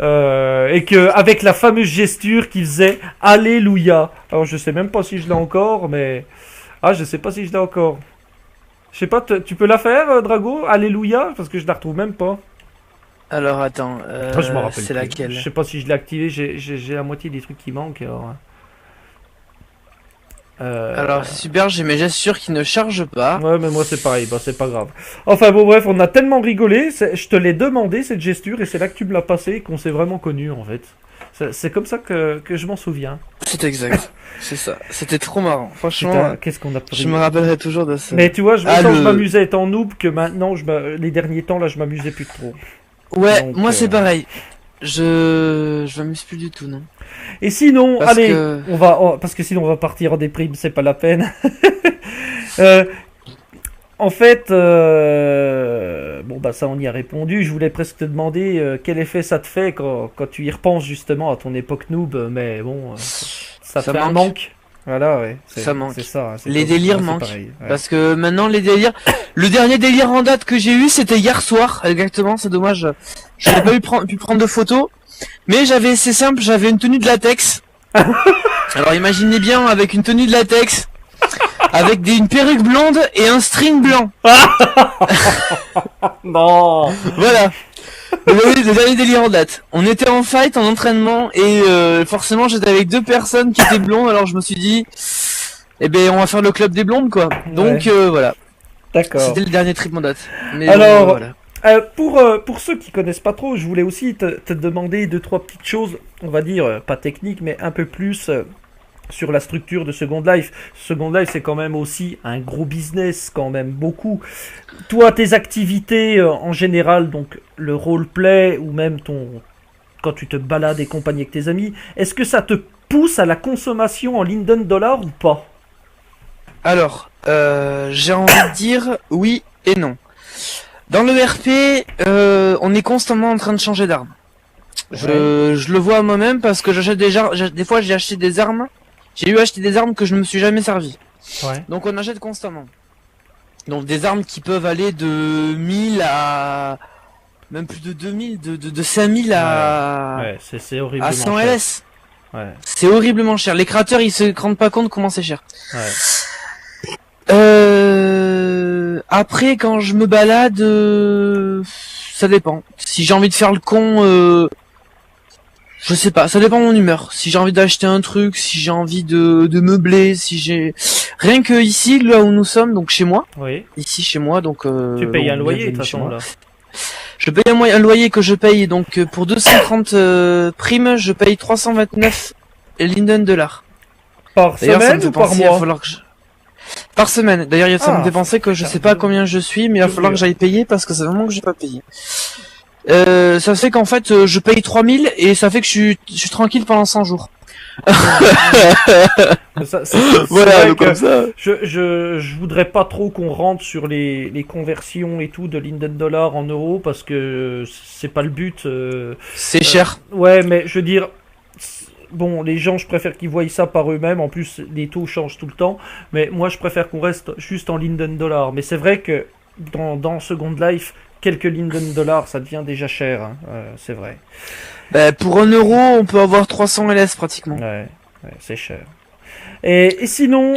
et que avec la fameuse gesture qui faisait Alléluia. Alors je sais même pas si je l'ai encore, mais... Ah, je sais pas si je l'ai encore. Je sais pas, tu peux la faire, Drago? Alléluia? Parce que je la retrouve même pas. Alors attends, Je m'en rappelle c'est plus. laquelle? Je sais pas si je l'ai activé, j'ai la moitié des trucs qui manquent. Alors c'est super, j'ai mes gestures qui ne chargent pas. Ouais, mais moi c'est pareil, bah c'est pas grave. Enfin bon, bref, on a tellement rigolé, je te l'ai demandé cette gesture et c'est là que tu me l'as passé et qu'on s'est vraiment connus en fait. C'est comme ça que je m'en souviens. C'est exact, c'est ça. C'était trop marrant, franchement. Putain, qu'est-ce qu'on a pris. Je me rappellerai toujours de ça. Mais tu vois, Ah, autant je m'amusais étant noob que maintenant, les derniers temps là, je m'amusais plus trop. Ouais, Donc, moi c'est pareil. Je m'amuse plus du tout, non. Et sinon, Parce allez, que- parce que sinon on va partir en déprime, c'est pas la peine. En fait, bon bah ça on y a répondu. Je voulais presque te demander quel effet ça te fait quand tu y repenses justement à ton époque noob, mais bon, ça te fait un manque. Voilà, ouais. Ça manque. C'est ça. C'est Les comme- délires c'est manquent. pareil, ouais. Parce que maintenant les délires, le dernier délire en date que j'ai eu c'était hier soir, exactement, c'est dommage, je n'ai pas pu prendre de photos, mais c'est simple, j'avais une tenue de latex. Alors imaginez bien avec une tenue de latex, avec une perruque blonde et un string blanc. Non. Voilà. Le dernier délire en date. On était en fight, en entraînement, et forcément j'étais avec deux personnes qui étaient blondes, alors je me suis dit, eh ben on va faire le club des blondes quoi. Donc voilà. D'accord. C'était le dernier trip en date. Mais Alors, voilà. Pour ceux qui connaissent pas trop, je voulais aussi te demander deux, trois petites choses, on va dire, pas techniques, mais un peu plus sur la structure de Second Life. Second Life, c'est quand même aussi un gros business, quand même beaucoup. Toi, tes activités en général, donc le roleplay ou même quand tu te balades et compagnie avec tes amis, est-ce que ça te pousse à la consommation en Linden Dollar ou pas? Alors, j'ai envie de dire oui et non. Dans le RP, on est constamment en train de changer d'arme. Ouais. Je le vois moi-même parce que des fois j'ai acheté des armes. J'ai acheté des armes que je ne me suis jamais servi. Ouais. Donc on achète constamment. Donc des armes qui peuvent aller de 1000 à même plus de 2000, de 5000 à Ouais, c'est horriblement 100 cher. LS. Ouais, C'est horriblement cher. Les créateurs ils se rendent pas compte comment c'est cher. ouais. Après quand je me balade, ça dépend. Si j'ai envie de faire le con, je sais pas, ça dépend de mon humeur. Si j'ai envie d'acheter un truc, si j'ai envie de meubler, si j'ai... Rien que ici, là où nous sommes, donc chez moi. Oui. Ici chez moi, donc... Tu payes donc, un loyer de bienvenue toute chez façon moi. là. Je paye un loyer que je paye, donc pour 230 primes, je paye 329 Linden dollars. Par D'ailleurs, ça me semaine fait ou par penser, il va mois? falloir que par semaine. D'ailleurs, ça Ah, me fait penser que je putain, sais pas combien je suis, mais il va falloir que j'aille payer parce que c'est vraiment que j'ai pas payé. Ça fait qu'en fait, je paye 3000 et ça fait que je suis tranquille pendant 100 jours. Voilà, vrai donc que comme ça. je voudrais pas trop qu'on rentre sur les conversions et tout de Linden Dollar en euros parce que c'est pas le but. C'est cher. Ouais, mais je veux dire, bon, les gens, je préfère qu'ils voient ça par eux-mêmes. En plus, les taux changent tout le temps. Mais moi, je préfère qu'on reste juste en Linden Dollar. Mais c'est vrai que dans Second Life, quelques Linden Dollars, ça devient déjà cher. Hein. C'est vrai. Pour 1 euro, on peut avoir 300 LS pratiquement. Ouais, c'est cher. Et sinon,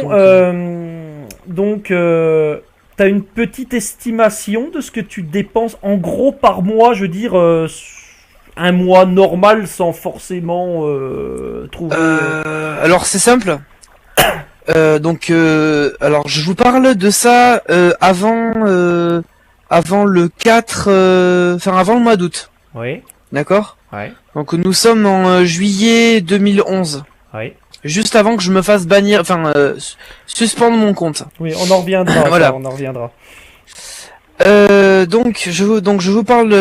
t'as une petite estimation de ce que tu dépenses en gros par mois, je veux dire, un mois normal sans forcément trouver. Alors c'est simple. Alors je vous parle de ça avant le 4, enfin avant le mois d'août. Oui, D'accord? ouais, Donc nous sommes en juillet 2011. ouais. Juste avant que je me fasse bannir, suspendre mon compte. Oui, on en reviendra. Voilà. Ça, on en reviendra. Donc je vous parle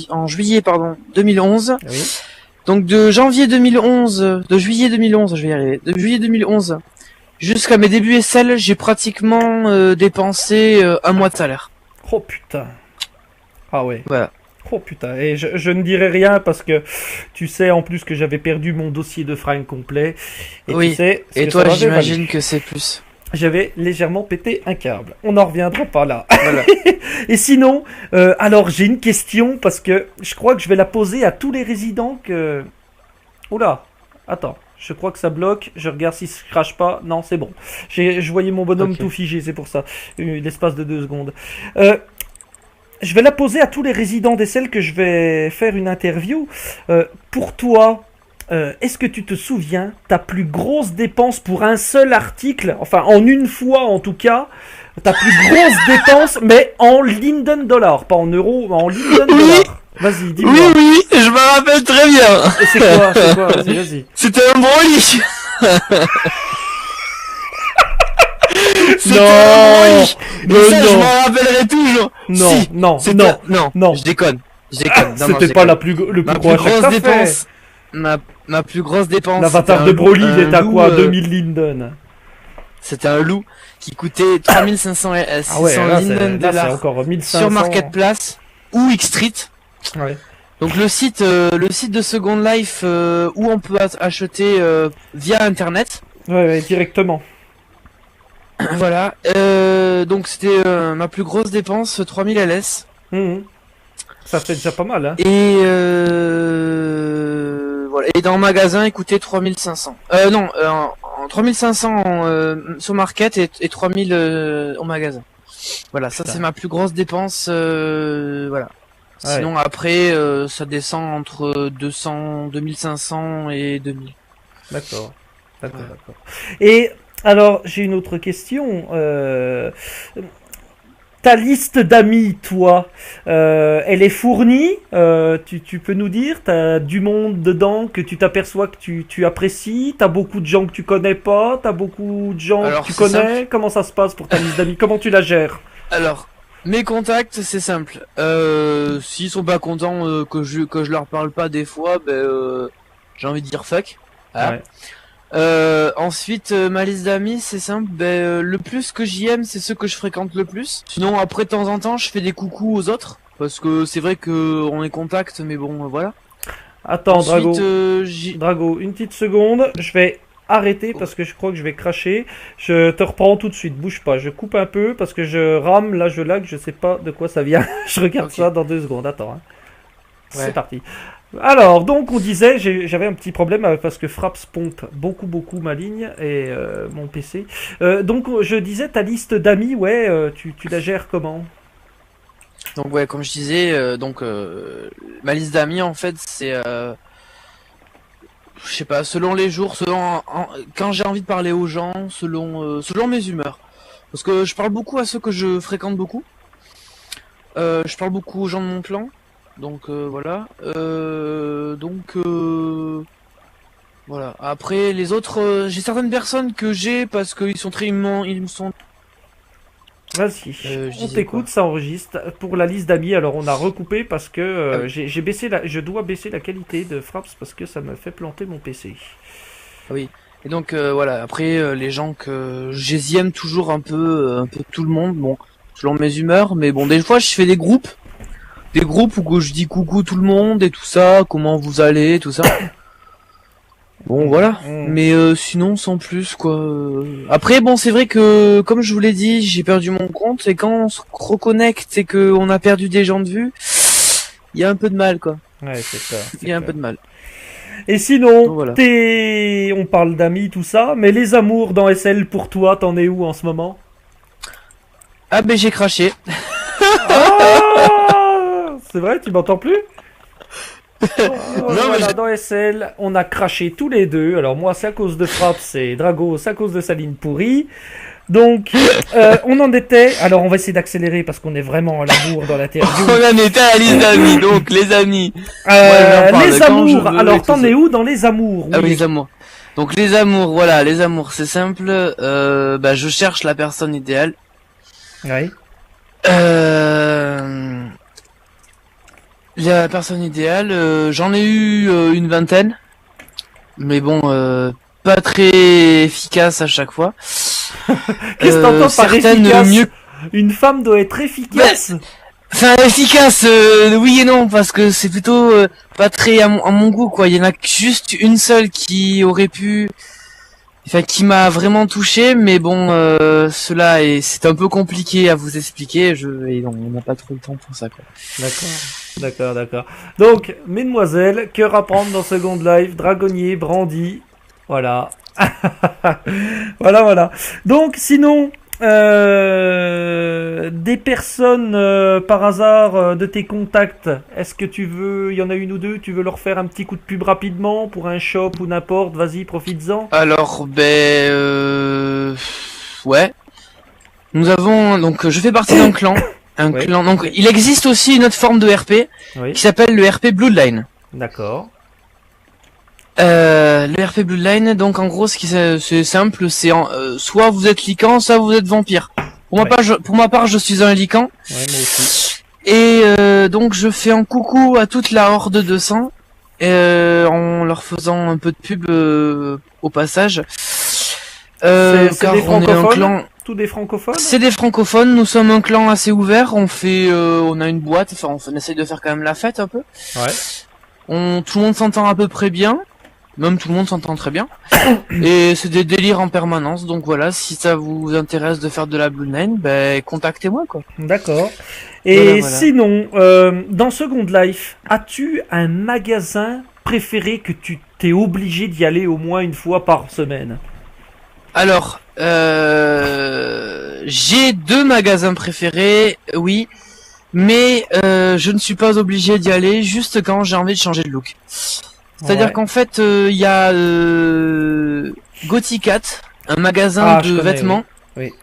en juillet pardon 2011. Oui. Donc de juillet 2011, je vais y arriver. De juillet 2011 jusqu'à mes débuts SL, j'ai pratiquement dépensé un mois de salaire. Oh putain. Ah ouais. Voilà. Oh putain. Et je ne dirai rien parce que tu sais en plus que j'avais perdu mon dossier de fringues complet. Et Oui. tu sais. Ce Et que toi, ça m'avait j'imagine valu. que c'est plus. J'avais légèrement pété un câble. On n'en reviendra pas là. Voilà. Et sinon, alors j'ai une question parce que je crois que je vais la poser à tous les résidents que... Oula, attends, je crois que ça bloque. Je regarde si ça crache pas. Non, c'est bon. Je voyais mon bonhomme Ok. tout figé, c'est pour ça. L'espace de 2 secondes. Je vais la poser à tous les résidents d'Essel que je vais faire une interview. Pour toi, est-ce que tu te souviens ta plus grosse dépense pour un seul article, enfin en une fois en tout cas, ta plus grosse dépense, mais en Linden Dollar, pas en euros, mais en Linden Oui. Dollar. Vas-y, dis-moi. Oui, je me rappelle très bien. Et c'est quoi? C'est quoi? Vas-y, vas-y. C'était un broli. C'était Non. un broli. Non, Et ça, je non. m'en rappellerai toujours. Non, Si, non, c'était- non. non, je déconne. Je déconne. Non, non, je C'était pas déconne. le plus Ma gros plus achat que grosse t'as fait. dépense. Ma plus grosse dépense. L'avatar c'était de un Broly, loup- il est à un quoi? loup, 2000 Linden. C'était un loup qui coûtait 3500 Ah ouais, là Linden c'est dollars encore 1500. sur Marketplace ou Xstreet. Ouais. Donc le site de Second Life où on peut acheter via internet. Ouais, directement. Voilà. Donc c'était ma plus grosse dépense, 3000 LS. Mhm. Ça fait déjà pas mal, hein. Et voilà. Et dans le magasin, il coûtait 3500. Non, en 3500 sur Market et 3000 au magasin. Voilà, ça Putain. c'est ma plus grosse dépense. Voilà. Ouais. Sinon après, ça descend entre 200, 2500 et 2000. D'accord. D'accord, Ouais. d'accord. Et alors, j'ai une autre question. ta liste d'amis, toi, elle est fournie. Tu peux nous dire, t'as du monde dedans que tu t'aperçois que tu apprécies. T'as beaucoup de gens que tu connais pas. T'as beaucoup de gens Alors, que tu c'est connais. simple. Comment ça se passe pour ta liste d'amis? Comment tu la gères? Alors, mes contacts, c'est simple. S'ils sont pas contents que je leur parle pas des fois, j'ai envie de dire fuck. Voilà. Ouais. Ensuite, ma liste d'amis, c'est simple. Le plus que j'y aime, c'est ceux que je fréquente le plus. Sinon, après, de temps en temps, je fais des coucous aux autres. Parce que c'est vrai que on est contact, mais bon, voilà. Attends, Ensuite, Drago. Drago, une petite seconde. Je vais arrêter parce que je crois que je vais cracher. Je te reprends tout de suite. Bouge pas. Je coupe un peu parce que je rame. Là, je lag. Je sais pas de quoi ça vient. Je regarde Ok. ça dans 2 secondes. Attends. Hein. Ouais. C'est parti. Alors, donc on disait, j'avais un petit problème parce que Fraps pompe beaucoup ma ligne et mon PC. Donc je disais, ta liste d'amis, ouais, tu la gères comment? Donc ouais, comme je disais, ma liste d'amis, en fait, c'est, je sais pas, selon les jours, quand j'ai envie de parler aux gens, selon mes humeurs. Parce que je parle beaucoup à ceux que je fréquente beaucoup. Je parle beaucoup aux gens de mon clan. Donc voilà. Voilà. Après les autres, j'ai certaines personnes que j'ai parce qu'ils sont ils me sont. Vas-y, Je on disais t'écoute, quoi. ça enregistre. Pour la liste d'amis, alors on a recoupé parce que Ah oui. j'ai baissé je dois baisser la qualité de Fraps parce que ça me fait planter mon PC. Ah oui. Et donc voilà. Après les gens que j'aime toujours un peu tout le monde. Bon, selon mes humeurs. Mais bon, des fois je fais des groupes. Des groupes où je dis coucou tout le monde et tout ça, comment vous allez, tout ça. Bon voilà, mais sinon sans plus quoi. Après bon c'est vrai que comme je vous l'ai dit, j'ai perdu mon compte et quand on se reconnecte et que on a perdu des gens de vue, il y a un peu de mal quoi. Ouais, c'est ça. Il y a un peu de mal. Et sinon, Donc, voilà. on parle d'amis, tout ça, mais les amours dans SL pour toi, t'en es où en ce moment? Ah ben j'ai craché. Ah, c'est vrai, tu m'entends plus? Voilà, mais dans SL, on a craché tous les deux. Alors moi, c'est à cause de Fraps et Drago, c'est à cause de sa ligne pourrie. Donc, on en était. Alors, on va essayer d'accélérer parce qu'on est vraiment à l'amour dans l'interview. on en était à la liste d'amis, donc les amis. j'en parle Les quand je amours. veux et Alors, tout t'en ça. es où dans les amours? Ah oui, Oui. les amours. Donc les amours, voilà, les amours, c'est simple. Je cherche la personne idéale. Oui. La personne idéale, j'en ai eu une vingtaine, mais bon, pas très efficace à chaque fois. Qu'est-ce que t'entends par certaines efficace? mieux, Une femme doit être efficace. enfin efficace, oui et non, parce que c'est plutôt pas très à mon goût quoi. Il y en a juste une seule qui aurait pu, enfin qui m'a vraiment touché, mais bon, c'est un peu compliqué à vous expliquer. Et non, on n'a pas trop le temps pour ça quoi. D'accord. Donc, mesdemoiselles, cœur à prendre dans Second Life, Dragonnier, Brandy. Voilà. Voilà. Donc, sinon, des personnes par hasard de tes contacts, est-ce que il y en a une ou deux, tu veux leur faire un petit coup de pub rapidement pour un shop ou n'importe, vas-y, profites-en. Alors, ouais. Nous avons, donc, je fais partie d'un clan. Ouais. Clan. Donc, il existe aussi une autre forme de RP Oui, qui s'appelle le RP Bloodline. d'accord. Le RP Bloodline, donc, en gros, c'est simple, soit vous êtes lycan, soit vous êtes vampire. Ouais. Pour ma part, je suis un lycan. Ouais, moi aussi. Et, donc, je fais un coucou à toute la horde de sang, en leur faisant un peu de pub, au passage. C'est Car des on est un francophones? clan. Tous des francophones? C'est des francophones, nous sommes un clan assez ouvert, on a une boîte, enfin on essaye de faire quand même la fête un peu. Ouais. Tout le monde s'entend à peu près bien, même tout le monde s'entend très bien. Et c'est des délires en permanence, donc voilà, si ça vous intéresse de faire de la Bloodline, contactez-moi quoi. D'accord. Et Voilà. sinon, dans Second Life, as-tu un magasin préféré que tu t'es obligé d'y aller au moins une fois par semaine? Alors, j'ai 2 magasins préférés, oui, mais je ne suis pas obligé d'y aller juste quand j'ai envie de changer de look. C'est-à-dire Ouais. qu'en fait, il y a Gothicat, un magasin de je connais, vêtements. Oui.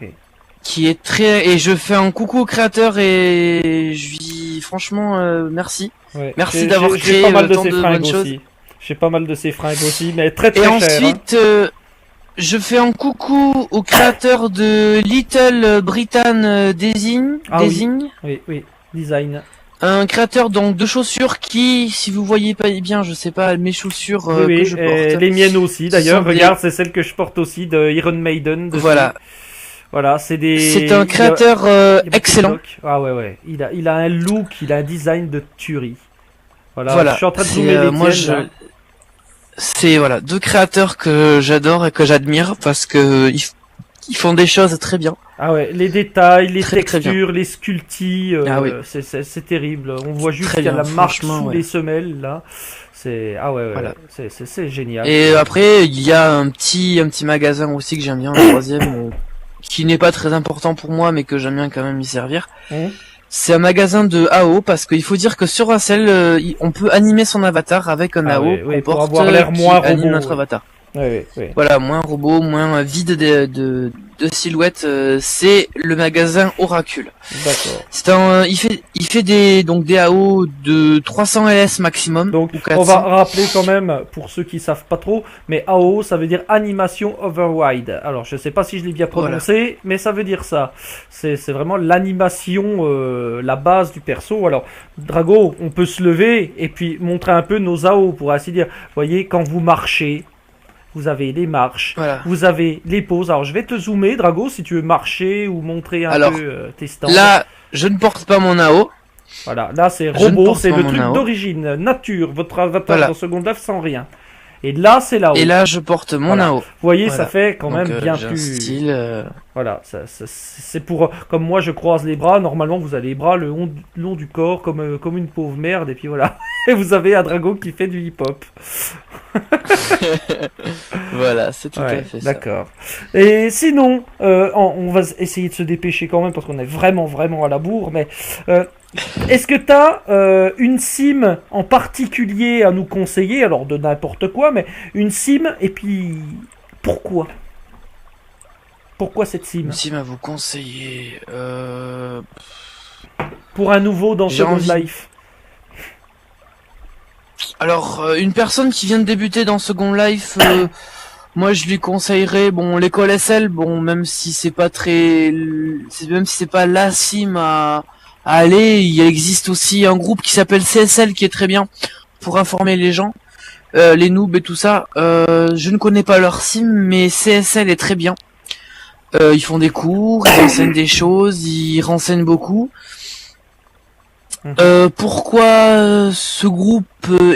qui est très, et je fais un coucou au créateur et je lui franchement merci. Ouais. Merci d'avoir J'ai créé pas mal de tant ces de fringues bonnes choses. aussi. J'ai pas mal de ces fringues aussi, mais très très Et cher. ensuite, je fais un coucou au créateur de Little Britain Design, Ah oui. Design, Oui, design. un créateur donc de chaussures qui, si vous voyez pas bien, je sais pas, mes chaussures Oui, que je et porte. les miennes aussi d'ailleurs. sont des- Regarde, c'est celles que je porte aussi de Iron Maiden. dessus. Voilà, Voilà, c'est des. c'est un il y a- créateur il y a beaucoup de excellent. stock. Ah ouais. Il a un look, il a un design de tuerie. Voilà, Voilà, je suis en train de c'est, zoomer les moi tiennes, là. c'est voilà deux créateurs que j'adore et que j'admire parce que ils font des choses très bien. Ah ouais, les détails, les Très, très textures, les sculptis, Ah oui. c'est terrible. On voit juste Très qu'il y a bien, la marque franchement, sous ouais. les semelles là. C'est Voilà. c'est génial. Et après, il y a un petit magasin aussi que j'aime bien, le troisième, qui n'est pas très important pour moi, mais que j'aime bien quand même y servir. Hein C'est un magasin de AO, parce qu'il faut dire que sur Hassel, on peut animer son avatar avec un Ah AO ouais, qu'on pour porte, avoir l'air qui moins anime robot, notre ouais. avatar. Ouais. Voilà, moins robot, moins vide de silhouette. C'est le magasin Oracule. D'accord. Il fait des AO de 300 LS maximum. Donc ou on 400. va rappeler quand même pour ceux qui savent pas trop, mais AO ça veut dire animation override. Alors je sais pas si je l'ai bien prononcé, mais ça veut dire ça. C'est vraiment l'animation, la base du perso. Alors Drago, on peut se lever et puis montrer un peu nos AO pour ainsi dire. Vous voyez, quand vous marchez, vous avez les marches, Voilà. vous avez les pauses. Alors je vais te zoomer, Drago, si tu veux marcher ou montrer un Alors, peu tes stands. Là, je ne porte pas mon AO. Voilà, là c'est Je ne robot, porte c'est pas le mon truc AO. d'origine, nature, votre avatar Voilà. dans Second Life sans rien. Et là c'est là-haut. Et là, je porte mon Voilà. AO. Vous voyez, Voilà. ça fait quand Donc, même bien j'ai un plus... style, Voilà, c'est pour... Comme moi je croise les bras, normalement vous avez les bras le long du corps comme une pauvre merde, et puis voilà. Et vous avez un Drago qui fait du hip-hop. Voilà, c'est tout Ouais, à fait ça. d'accord. Et sinon, on va essayer de se dépêcher quand même parce qu'on est vraiment à la bourre, mais est-ce que tu as une sim en particulier à nous conseiller, alors de n'importe quoi, mais une sim, et puis pourquoi? Pourquoi cette sim? Une sim à vous conseiller. Pour un nouveau dans J'ai Second envie- Life. Alors, une personne qui vient de débuter dans Second Life, moi je lui conseillerais, bon, l'école SL, bon, même si c'est pas la sim à aller, il existe aussi un groupe qui s'appelle CSL qui est très bien pour informer les gens, les noobs et tout ça. Je ne connais pas leur sim, mais CSL est très bien. Ils font des cours, ils enseignent des choses, ils renseignent beaucoup. Pourquoi ce groupe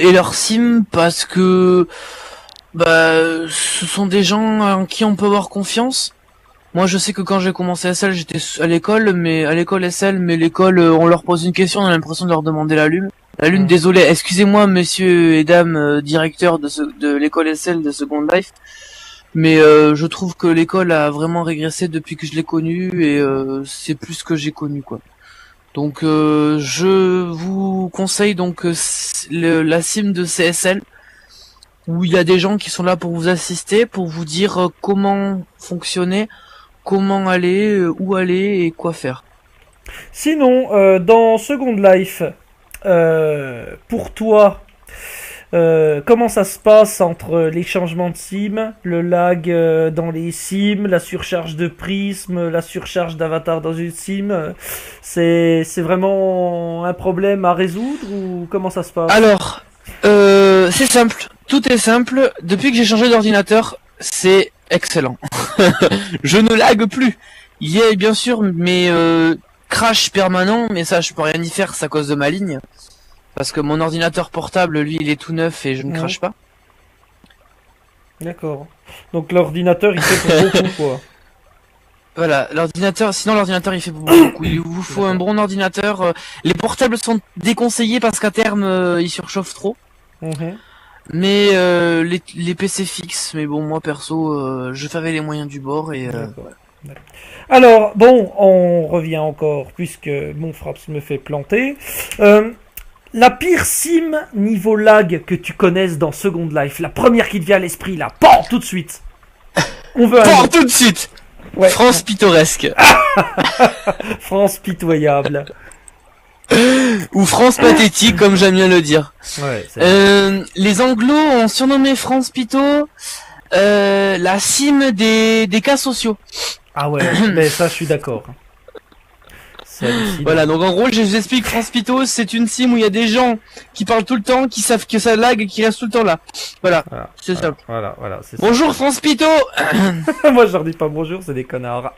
est leur sim? Parce que ce sont des gens en qui on peut avoir confiance. Moi, je sais que quand j'ai commencé SL, j'étais à l'école, SL, mais l'école, on leur pose une question, on a l'impression de leur demander la lune. La lune, désolé, excusez-moi, messieurs et dames directeurs de l'école SL de Second Life, mais je trouve que l'école a vraiment régressé depuis que je l'ai connue et c'est plus que j'ai connu, quoi. Donc je vous conseille donc la sim de CSL où il y a des gens qui sont là pour vous assister, pour vous dire comment fonctionner, comment aller, où aller et quoi faire. Sinon, dans Second Life, pour toi, comment ça se passe entre les changements de sim, le lag dans les sims, la surcharge de prisme, la surcharge d'avatar dans une sim, c'est vraiment un problème à résoudre ou comment ça se passe? Alors, c'est simple, tout est simple. Depuis que j'ai changé d'ordinateur, c'est excellent. Je ne lag plus. Il y a bien sûr mes crash permanents, mais ça je peux rien y faire, c'est à cause de ma ligne. Parce que mon ordinateur portable, lui, il est tout neuf et je ne crache pas. D'accord. Donc l'ordinateur, il fait pour beaucoup, quoi. Voilà, sinon l'ordinateur il fait beaucoup. Il vous faut un bon ordinateur. Les portables sont déconseillés parce qu'à terme ils surchauffent trop. Mais les PC fixes, mais bon moi perso je fais avec les moyens du bord et Alors bon, on revient encore puisque mon Fraps me fait planter. La pire sim niveau lag que tu connaisses dans Second Life, la première qui te vient à l'esprit là, PAM tout de suite. On veut un nom. tout de suite. Ouais. France pittoresque. France pitoyable. Ou France pathétique, comme j'aime bien le dire. Ouais, Les Anglos ont surnommé France Pito la cime des cas sociaux. Ah ouais, mais ça, je suis d'accord. C'est hallucinant. Voilà, donc en gros, je vous explique, France Pito, c'est une cime où il y a des gens qui parlent tout le temps, qui savent que ça lag et qui restent tout le temps là. Voilà, c'est ça. Voilà, c'est Bonjour France Pito. ça. Moi, je leur dis pas bonjour, c'est des connards.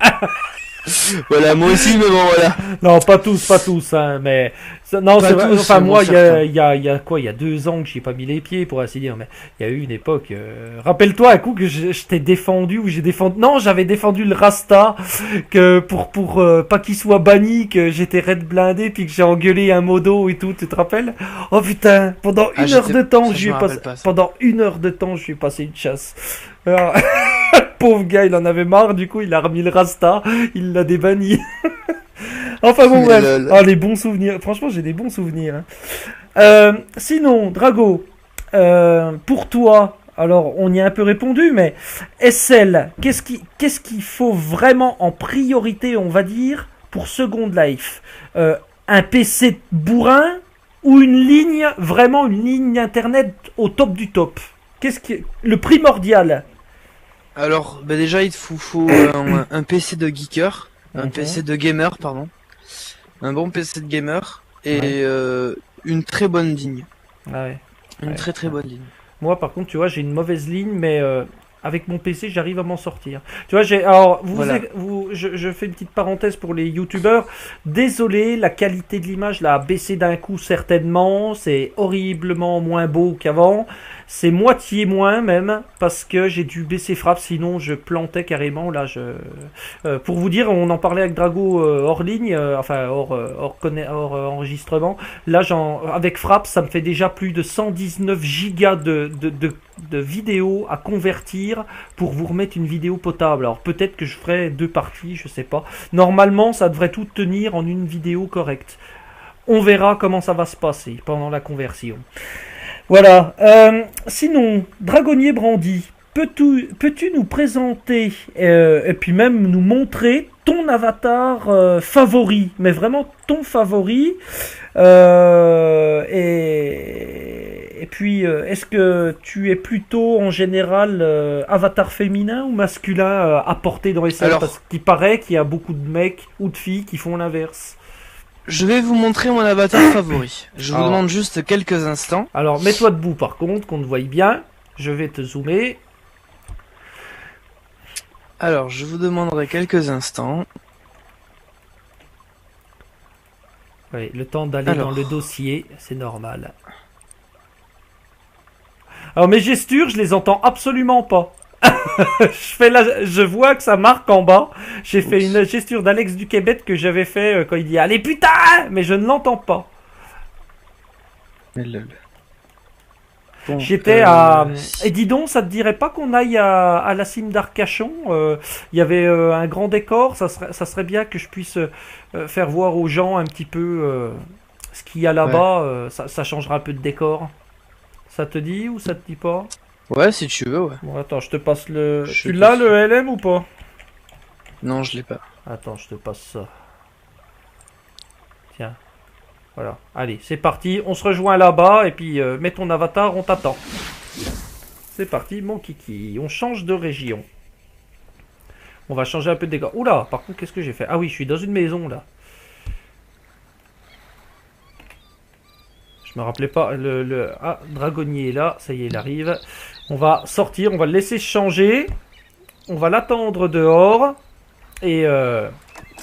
Voilà, moi aussi, mais bon, voilà. Non, pas tous, hein, mais non, Pas c'est vrai. tous, Enfin, bon, moi, certains. il y a quoi, il y a 2 ans que j'y ai pas mis les pieds, pour ainsi dire. Mais il y a eu une époque. Rappelle-toi un coup que je t'ai défendu ou j'ai défendu. Non, j'avais défendu le Rasta que pour pas qu'il soit banni, que j'étais raide blindé, puis que j'ai engueulé un modo et tout. Tu te rappelles? Oh putain, pendant une heure de temps, je lui ai passé. Pendant 1 heure de temps, je lui ai passé une chasse. Alors, pauvre gars, il en avait marre, du coup, il a remis le Rasta, il l'a débanni. Enfin bon, bref. Ah, les bons souvenirs. Franchement, j'ai des bons souvenirs. Sinon, Drago, pour toi, alors on y a un peu répondu, mais SL, qu'est-ce qu'il faut vraiment en priorité, on va dire, pour Second Life? Un PC bourrin ou vraiment une ligne internet au top du top? Qu'est-ce qui est le primordial? Alors, bah déjà, il te faut un PC de geeker, un PC de gamer, pardon. Un bon PC de gamer et une très bonne ligne. Ah ouais. Une très bonne ligne. Moi, par contre, tu vois, j'ai une mauvaise ligne, mais avec mon PC, j'arrive à m'en sortir. Tu vois, alors, Voilà. je fais une petite parenthèse pour les youtubeurs. Désolé, la qualité de l'image l'a baissé d'un coup, certainement. C'est horriblement moins beau qu'avant. C'est moitié moins, même, parce que j'ai dû baisser frappe, sinon je plantais carrément. Là, pour vous dire, on en parlait avec Drago hors ligne, enfin, hors enregistrement. Là, avec frappe, ça me fait déjà plus de 119 gigas de vidéos à convertir pour vous remettre une vidéo potable. Alors peut-être que je ferai 2 parties, je sais pas. Normalement, ça devrait tout tenir en une vidéo correcte. On verra comment ça va se passer pendant la conversion. Voilà. Sinon, Dragonnier Brandy, peux-tu nous présenter et puis même nous montrer ton avatar favori, mais vraiment ton favori et puis, est-ce que tu es plutôt en général avatar féminin ou masculin à porter dans les salles? Alors, parce qu'il paraît qu'il y a beaucoup de mecs ou de filles qui font l'inverse. je vais vous montrer mon avatar favori. Je vous demande juste quelques instants. Alors, mets-toi debout par contre, qu'on te voie bien. Je vais te zoomer. Alors, je vous demanderai quelques instants. Oui, le temps d'aller dans le dossier, c'est normal. Alors mes gestures, je les entends absolument pas. Je vois que ça marque en bas. J'ai fait une gesture d'Alex du Québec que j'avais fait quand il dit allez putain, mais je ne l'entends pas. Bon, j'étais à. Et dis donc, ça te dirait pas qu'on aille à la cime d'Arcachon? Il y avait un grand décor. Ça serait bien que je puisse faire voir aux gens un petit peu ce qu'il y a là-bas. Ça changera un peu de décor. Ça te dit ou ça te dit pas? Ouais, si tu veux, ouais. Bon, attends, je te passe le. Tu l'as le LM ou pas? Non, je l'ai pas. Attends, je te passe ça. Tiens. Voilà. Allez, c'est parti. On se rejoint là-bas et puis mets ton avatar, on t'attend. C'est parti, mon kiki. On change de région. On va changer un peu de décor. Oula, par contre, qu'est-ce que j'ai fait? Ah oui, je suis dans une maison là. Je me rappelais pas. Ah, Dragonnier est là. Ça y est, il arrive. On va sortir, on va le laisser changer. On va l'attendre dehors. Et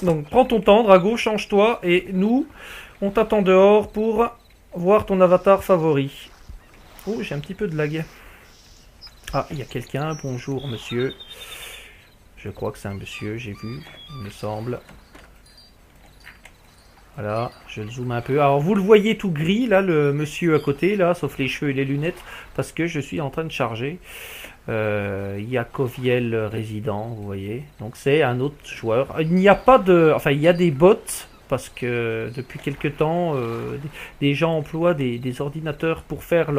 donc, prends ton temps, Drago, change-toi. Et nous, on t'attend dehors pour voir ton avatar favori. Oh, j'ai un petit peu de lag. Ah, il y a quelqu'un. Bonjour, monsieur. Je crois que c'est un monsieur, j'ai vu, il me semble. Voilà, je le zoome un peu. Alors, vous le voyez tout gris, là, le monsieur à côté, là, sauf les cheveux et les lunettes, parce que je suis en train de charger. Yakoviel résident, vous voyez. Donc, c'est un autre joueur. Il n'y a pas de... Enfin, il y a des bots, parce que depuis quelque temps, des gens emploient des ordinateurs pour faire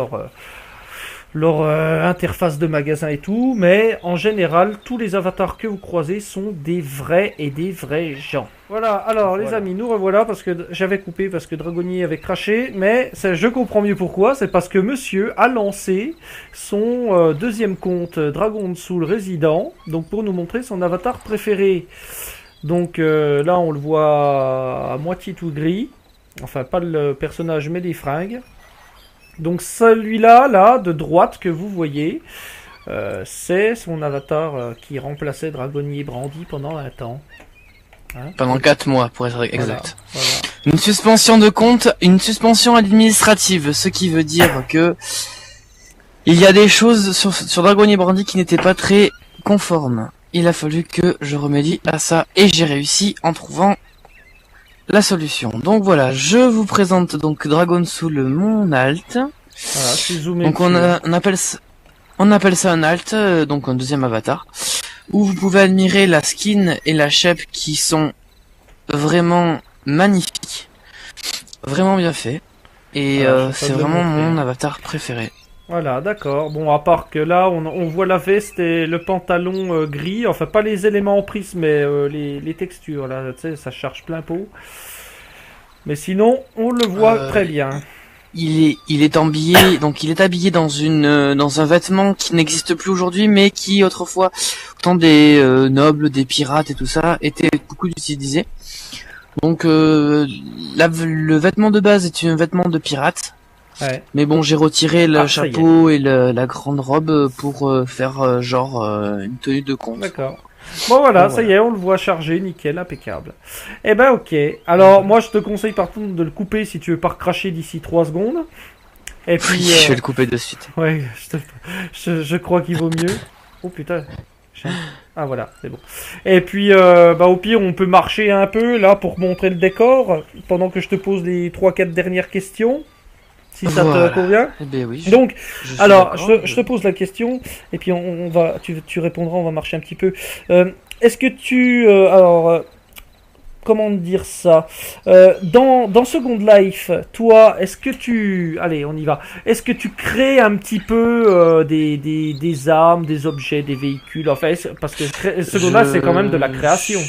interface de magasin et tout, mais en général, tous les avatars que vous croisez sont des vrais et des vrais gens. Voilà, alors les amis, nous revoilà parce que j'avais coupé parce que Dragonnier avait craché, mais je comprends mieux pourquoi, c'est parce que monsieur a lancé son deuxième compte Dragon Soul Résident, donc pour nous montrer son avatar préféré. Donc là, on le voit à moitié tout gris, enfin pas le personnage mais les fringues. Donc celui-là, là, de droite que vous voyez, c'est son avatar qui remplaçait Dragonnier Brandy pendant un temps. Hein, pendant 4 mois, pour être exact. Voilà. Une suspension de compte, une suspension administrative, ce qui veut dire que il y a des choses sur Dragonnier Brandy qui n'étaient pas très conformes. Il a fallu que je remédie à ça, et j'ai réussi en trouvant la solution. Donc voilà, je vous présente donc Dragon Soul mon alt. Voilà, je suis zoomé donc on appelle ça un alt, donc un deuxième avatar, où vous pouvez admirer la skin et la shape qui sont vraiment magnifiques, vraiment bien fait, et c'est vraiment mon avatar préféré. Voilà, d'accord. Bon, à part que là, on voit la veste et le pantalon gris. Enfin, pas les éléments en prise, mais les textures. Là, tu sais, ça charge plein pot. Mais sinon, on le voit très bien. Il est habillé, donc il est habillé dans un vêtement qui n'existe plus aujourd'hui, mais qui autrefois, autant des nobles, des pirates et tout ça, était beaucoup utilisé. Donc, le vêtement de base est un vêtement de pirate. Ouais. Mais bon, j'ai retiré le chapeau et la grande robe pour faire une tenue de compte. D'accord. Bon voilà, ça y est, on le voit chargé, nickel, impeccable. Eh ben ok. Alors moi je te conseille par contre de le couper si tu veux pas recracher d'ici 3 secondes. Et puis je vais le couper de suite. Ouais, je crois qu'il vaut mieux. Oh putain. Ah voilà, c'est bon. Et puis au pire on peut marcher un peu là pour montrer le décor pendant que je te pose les 3-4 dernières questions. Si ça te convient. Eh ben oui, donc, alors, je te pose la question, et puis tu répondras, on va marcher un petit peu. Est-ce que comment dire ça dans Second Life, toi, est-ce que allez, on y va. Est-ce que tu crées un petit peu des armes, des objets, des véhicules, enfin, parce que Second Life, c'est quand même de la création.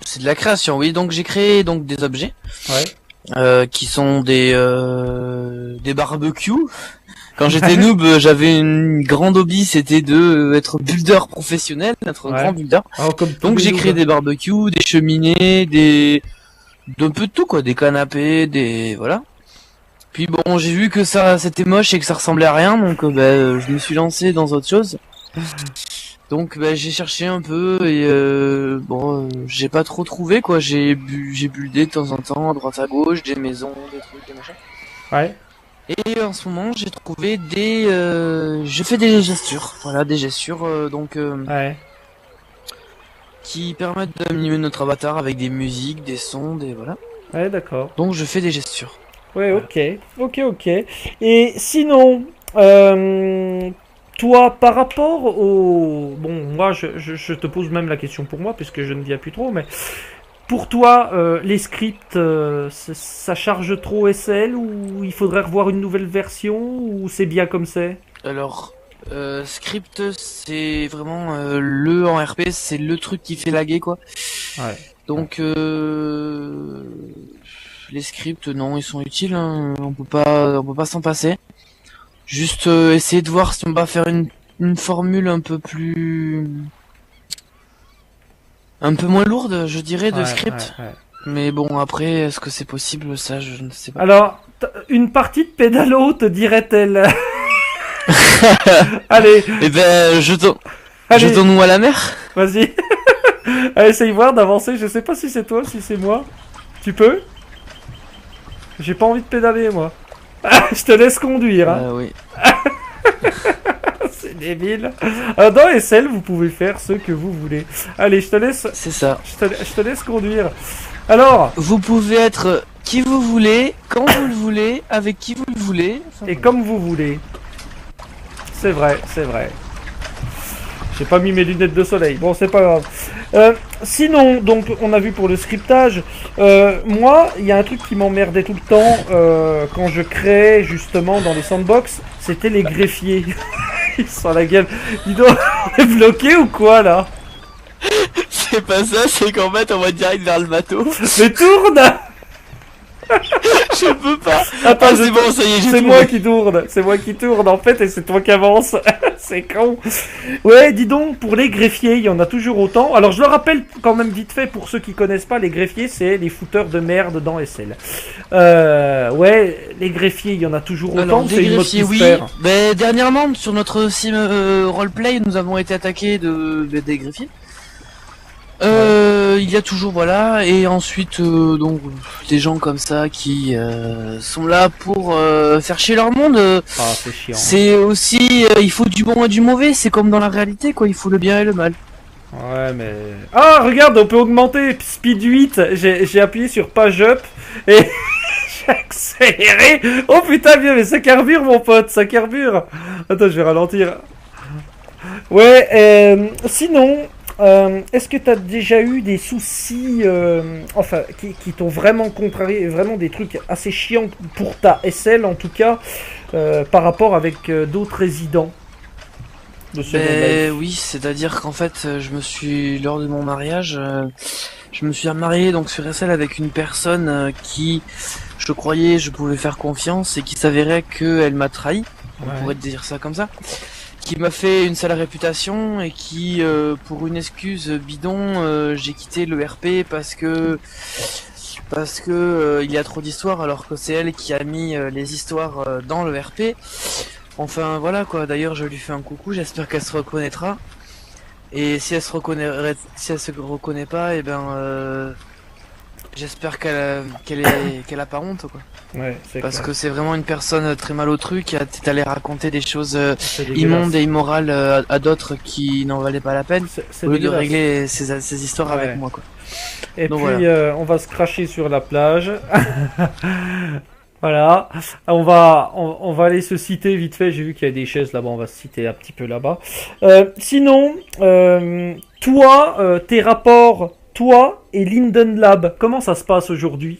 C'est de la création, oui. Donc j'ai créé donc des objets. Ouais. Qui sont des barbecues. Quand j'étais noob, j'avais une grande hobby, c'était de être builder professionnel, être un grand builder. Donc j'ai créé des barbecues, des cheminées, d'un peu de tout quoi, des canapés, voilà. Puis bon, j'ai vu que ça c'était moche et que ça ressemblait à rien, donc je me suis lancé dans autre chose. Donc j'ai cherché un peu et j'ai pas trop trouvé quoi, j'ai buildé de temps en temps à droite à gauche, des maisons, des trucs, des machins. Ouais. Et en ce moment j'ai trouvé je fais des gestures, voilà, des gestures qui permettent d'animer notre avatar avec des musiques, des sons, voilà. Ouais, d'accord. Donc je fais des gestures. Ouais, ok. Et sinon, toi, par rapport au... Bon, moi, je te pose même la question pour moi, puisque je ne viens plus trop, mais... Pour toi, les scripts, ça charge trop SL, ou il faudrait revoir une nouvelle version, ou c'est bien comme c'est? Alors, script, c'est vraiment en RP, c'est le truc qui fait laguer, quoi. Ouais. Donc, les scripts, non, ils sont utiles, hein, on peut pas s'en passer. Juste essayer de voir si on va faire une formule un peu moins lourde, je dirais, de script. Ouais. Mais bon, après, est-ce que c'est possible, ça, je ne sais pas. Alors, une partie de pédalo, te dirait-elle? Allez. Eh ben, jetons-nous à la mer. Vas-y. Allez, essaye voir d'avancer, je sais pas si c'est toi, si c'est moi. Tu peux? J'ai pas envie de pédaler, moi. Je te laisse conduire, hein. Oui. C'est débile. Dans SL, vous pouvez faire ce que vous voulez. Allez, je te laisse. C'est ça. Je te laisse conduire. Alors. Vous pouvez être qui vous voulez, quand vous le voulez, avec qui vous le voulez. Et comme vous voulez. C'est vrai, c'est vrai. J'ai pas mis mes lunettes de soleil. Bon, c'est pas grave. Sinon, donc, on a vu pour le scriptage. Moi, il y a un truc qui m'emmerdait tout le temps quand je créais justement dans les sandbox, c'était les greffiers. Ils sont à la gueule. Dis donc, on est bloqué ou quoi là? C'est pas ça, c'est qu'en fait on va direct vers le bateau. Mais tourne! Je peux pas. Attends, Ah, c'est bon, ça y est, j'ai c'est trouvé. moi qui tourne. C'est moi qui tourne en fait et c'est toi qui avance. C'est con. Ouais, dis donc, pour les greffiers, il y en a toujours autant. Alors je le rappelle quand même vite fait pour ceux qui connaissent pas, les greffiers, c'est les fouteurs de merde dans SL. Ouais, les greffiers, il y en a toujours autant. Alors, C'est des une mode greffiers, qui se oui. perd. Mais dernièrement, sur notre sim roleplay, nous avons été attaqués des greffiers. Il y a toujours, voilà, et ensuite, donc, des gens comme ça qui sont là pour faire chier leur monde. Ah, c'est chiant. C'est aussi, il faut du bon et du mauvais, c'est comme dans la réalité, quoi, il faut le bien et le mal. Ouais, mais... Ah, regarde, on peut augmenter Speed 8. J'ai appuyé sur Page Up et j'ai accéléré. Oh putain, bien, mais ça carbure, mon pote, ça carbure. Attends, je vais ralentir. Ouais, sinon, est-ce que t'as déjà eu des soucis, enfin, qui t'ont vraiment contrarié, vraiment des trucs assez chiants pour ta SL, en tout cas, par rapport avec d'autres résidents de Second Life? Oui, c'est-à-dire qu'en fait, lors de mon mariage, je me suis marié donc sur SL avec une personne qui, je croyais, je pouvais faire confiance et qui s'avérait qu'elle m'a trahi, on Ouais. pourrait dire ça comme ça, qui m'a fait une sale réputation et qui, pour une excuse bidon, j'ai quitté le RP parce que il y a trop d'histoires alors que c'est elle qui a mis les histoires dans le RP. Enfin voilà quoi, d'ailleurs je lui fais un coucou, j'espère qu'elle se reconnaîtra. Et si elle se reconnaît pas, et ben j'espère qu'elle a pas honte quoi. Ouais, c'est Parce clair. que c'est vraiment une personne très mal au truc qui est allée raconter des choses C'est dégueulasse. immondes et immorales à d'autres qui n'en valaient pas la peine C'est au lieu de dégueulasse. régler ces histoires Ouais. avec moi quoi. Et Donc puis on va se cracher sur la plage. Voilà. On va aller se citer vite fait. J'ai vu qu'il y a des chaises là-bas. On va se citer un petit peu là-bas. Sinon, toi, tes rapports, toi et Linden Lab, comment ça se passe aujourd'hui?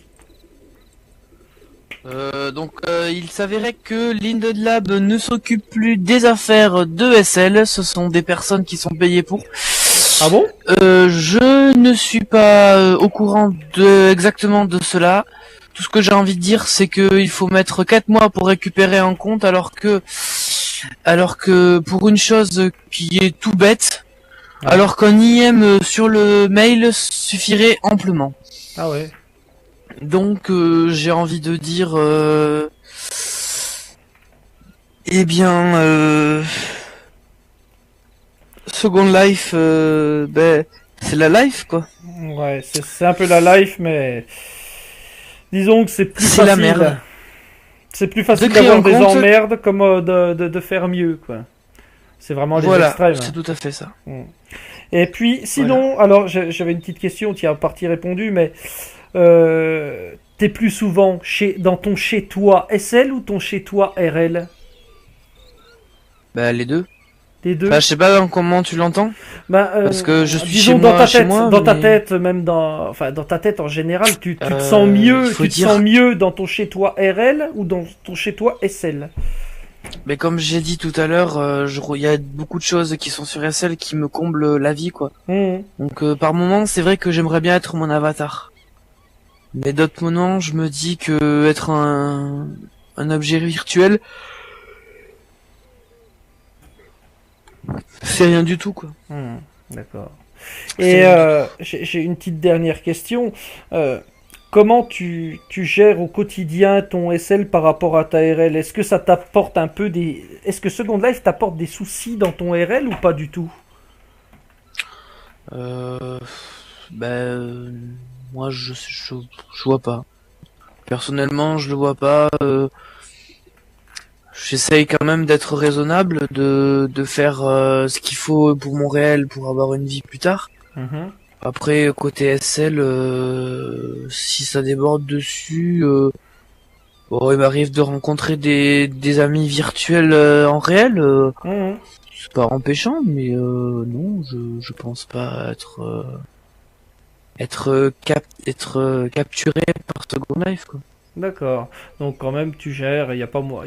Il s'avérait que Linden Lab ne s'occupe plus des affaires de SL, ce sont des personnes qui sont payées pour. Ah bon? Je ne suis pas au courant exactement de cela. Tout ce que j'ai envie de dire, c'est qu'il faut mettre 4 mois pour récupérer un compte, alors que pour une chose qui est tout bête, Ouais. alors qu'un IM sur le mail suffirait amplement. Ah ouais. Donc j'ai envie de dire, eh bien, Second Life, c'est la life quoi. Ouais, c'est un peu la life, mais disons que c'est plus C'est facile. la merde. C'est plus facile De créer d'avoir un des compte. emmerdes comme de faire mieux, quoi. C'est vraiment les Voilà, extrêmes. c'est tout à fait ça. Et puis, sinon, alors j'avais une petite question, tu as en partie répondu, mais t'es plus souvent dans ton chez-toi SL ou ton chez-toi RL? Bah les deux. Les deux? Bah je sais pas comment tu l'entends. Bah, parce que je suis disons chez dans moi, ta chez tête, moi, dans ta mais- tête, même enfin dans ta tête en général, tu te sens il mieux, faut tu te dire- sens mieux dans ton chez-toi RL ou dans ton chez-toi SL? Mais comme j'ai dit tout à l'heure, il y a beaucoup de choses qui sont sur SL qui me comblent la vie quoi. Mhm. Donc par moment c'est vrai que j'aimerais bien être mon avatar. Mais d'autres moments je me dis que être un objet virtuel, c'est rien du tout quoi. D'accord. C'est Et rien j'ai une petite dernière question. Comment tu gères au quotidien ton SL par rapport à ta RL? Est-ce que ça t'apporte un peu des... Est-ce que Second Life t'apporte des soucis dans ton RL ou pas du tout? Moi je vois pas. Personnellement je le vois pas. J'essaye quand même d'être raisonnable, de faire ce qu'il faut pour mon réel pour avoir une vie plus tard. Mhm. Après côté SL, si ça déborde dessus, bon, il m'arrive de rencontrer des amis virtuels en réel. Mhm. c'est pas empêchant, mais non, je pense pas être capturé par Second Life, quoi. D'accord. Donc quand même tu gères, il y a pas moi,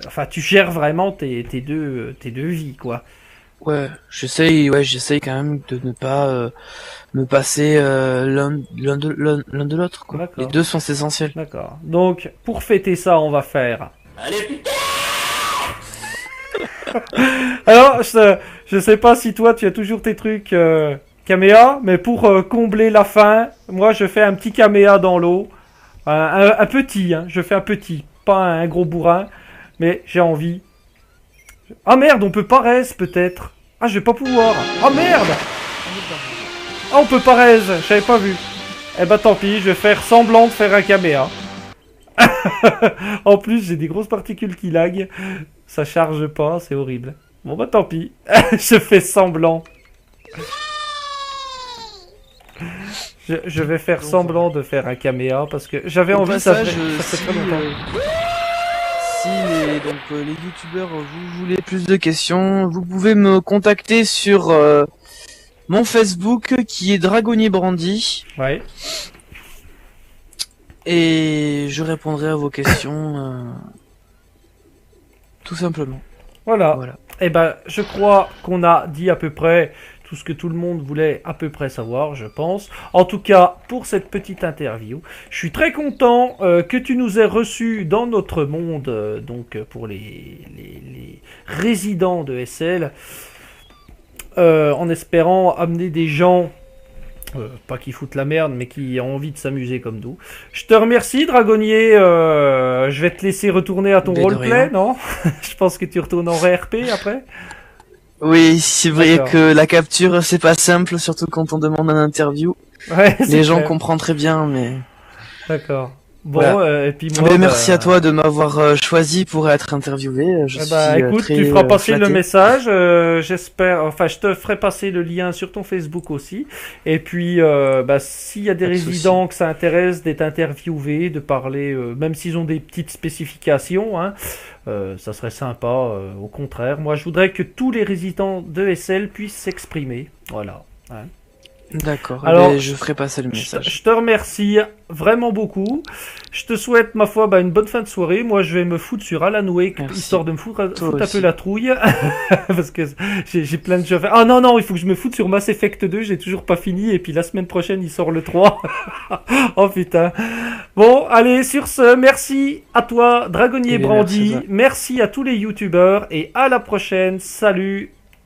enfin tu gères vraiment tes deux vies quoi. J'essaye quand même de ne pas me passer l'un de l'autre, quoi. Les D'accord. deux sont essentiels. D'accord. Donc pour fêter ça, on va faire. Alors je sais pas si toi tu as toujours tes trucs caméa, mais pour combler la fin, moi je fais un petit caméa dans l'eau. Un petit, hein. Je fais un petit, pas un gros bourrin, mais j'ai envie. Ah merde, on peut pas raise peut-être. Ah, je vais pas pouvoir. Ah merde. Ah, on peut pas raise, j'avais pas vu. Eh ben tant pis, je vais faire semblant de faire un caméa. En plus, j'ai des grosses particules qui lag. Ça charge pas, c'est horrible. Bon bah tant pis, je fais semblant. Je vais faire semblant de faire un caméa parce que j'avais Au envie, passage, ça fait très longtemps. Si les youtubeurs vous voulez plus de questions, vous pouvez me contacter sur mon Facebook qui est Dragonnier Brandy Ouais. et je répondrai à vos questions tout simplement. Voilà. Voilà. Eh ben, je crois qu'on a dit à peu près tout ce que tout le monde voulait à peu près savoir, je pense. En tout cas, pour cette petite interview, je suis très content que tu nous aies reçus dans notre monde, donc pour les résidents de SL, en espérant amener des gens, pas qui foutent la merde, mais qui ont envie de s'amuser comme nous. Je te remercie, Dragonnier. Je vais te laisser retourner à ton Mais de roleplay, rien. non? Je pense que tu retournes en RP après. Oui, c'est vrai D'accord. que la capture c'est pas simple, surtout quand on demande un interview. Ouais, c'est Les gens clair. comprennent très bien, mais D'accord. Bon, voilà. et puis moi, Mais merci à toi de m'avoir choisi pour être interviewé. Je suis écoute, très tu feras passer le flatté. message. J'espère, enfin, je te ferai passer le lien sur ton Facebook aussi. Et puis, s'il y a des Pas de résidents que ça intéresse d'être interviewés, de parler, même s'ils ont des petites spécifications, hein, ça serait sympa. Au contraire, moi, je voudrais que tous les résidents de SL puissent s'exprimer. Voilà. Hein. D'accord. Alors, Alors, je ferai passer le message. Je te remercie vraiment beaucoup. Je te souhaite, ma foi, une bonne fin de soirée. Moi, je vais me foutre sur Alan Wake, Merci. histoire de me foutre un peu aussi. la trouille. Parce que j'ai plein de jeux à faire. Ah non, non, il faut que je me foute sur Mass Effect 2. J'ai toujours pas fini. Et puis la semaine prochaine, il sort le 3. Oh putain. Bon, allez, sur ce, merci à toi, Dragonnier Eh bien, Brandy. merci à toi. Merci à tous les youtubeurs. Et à la prochaine. Salut.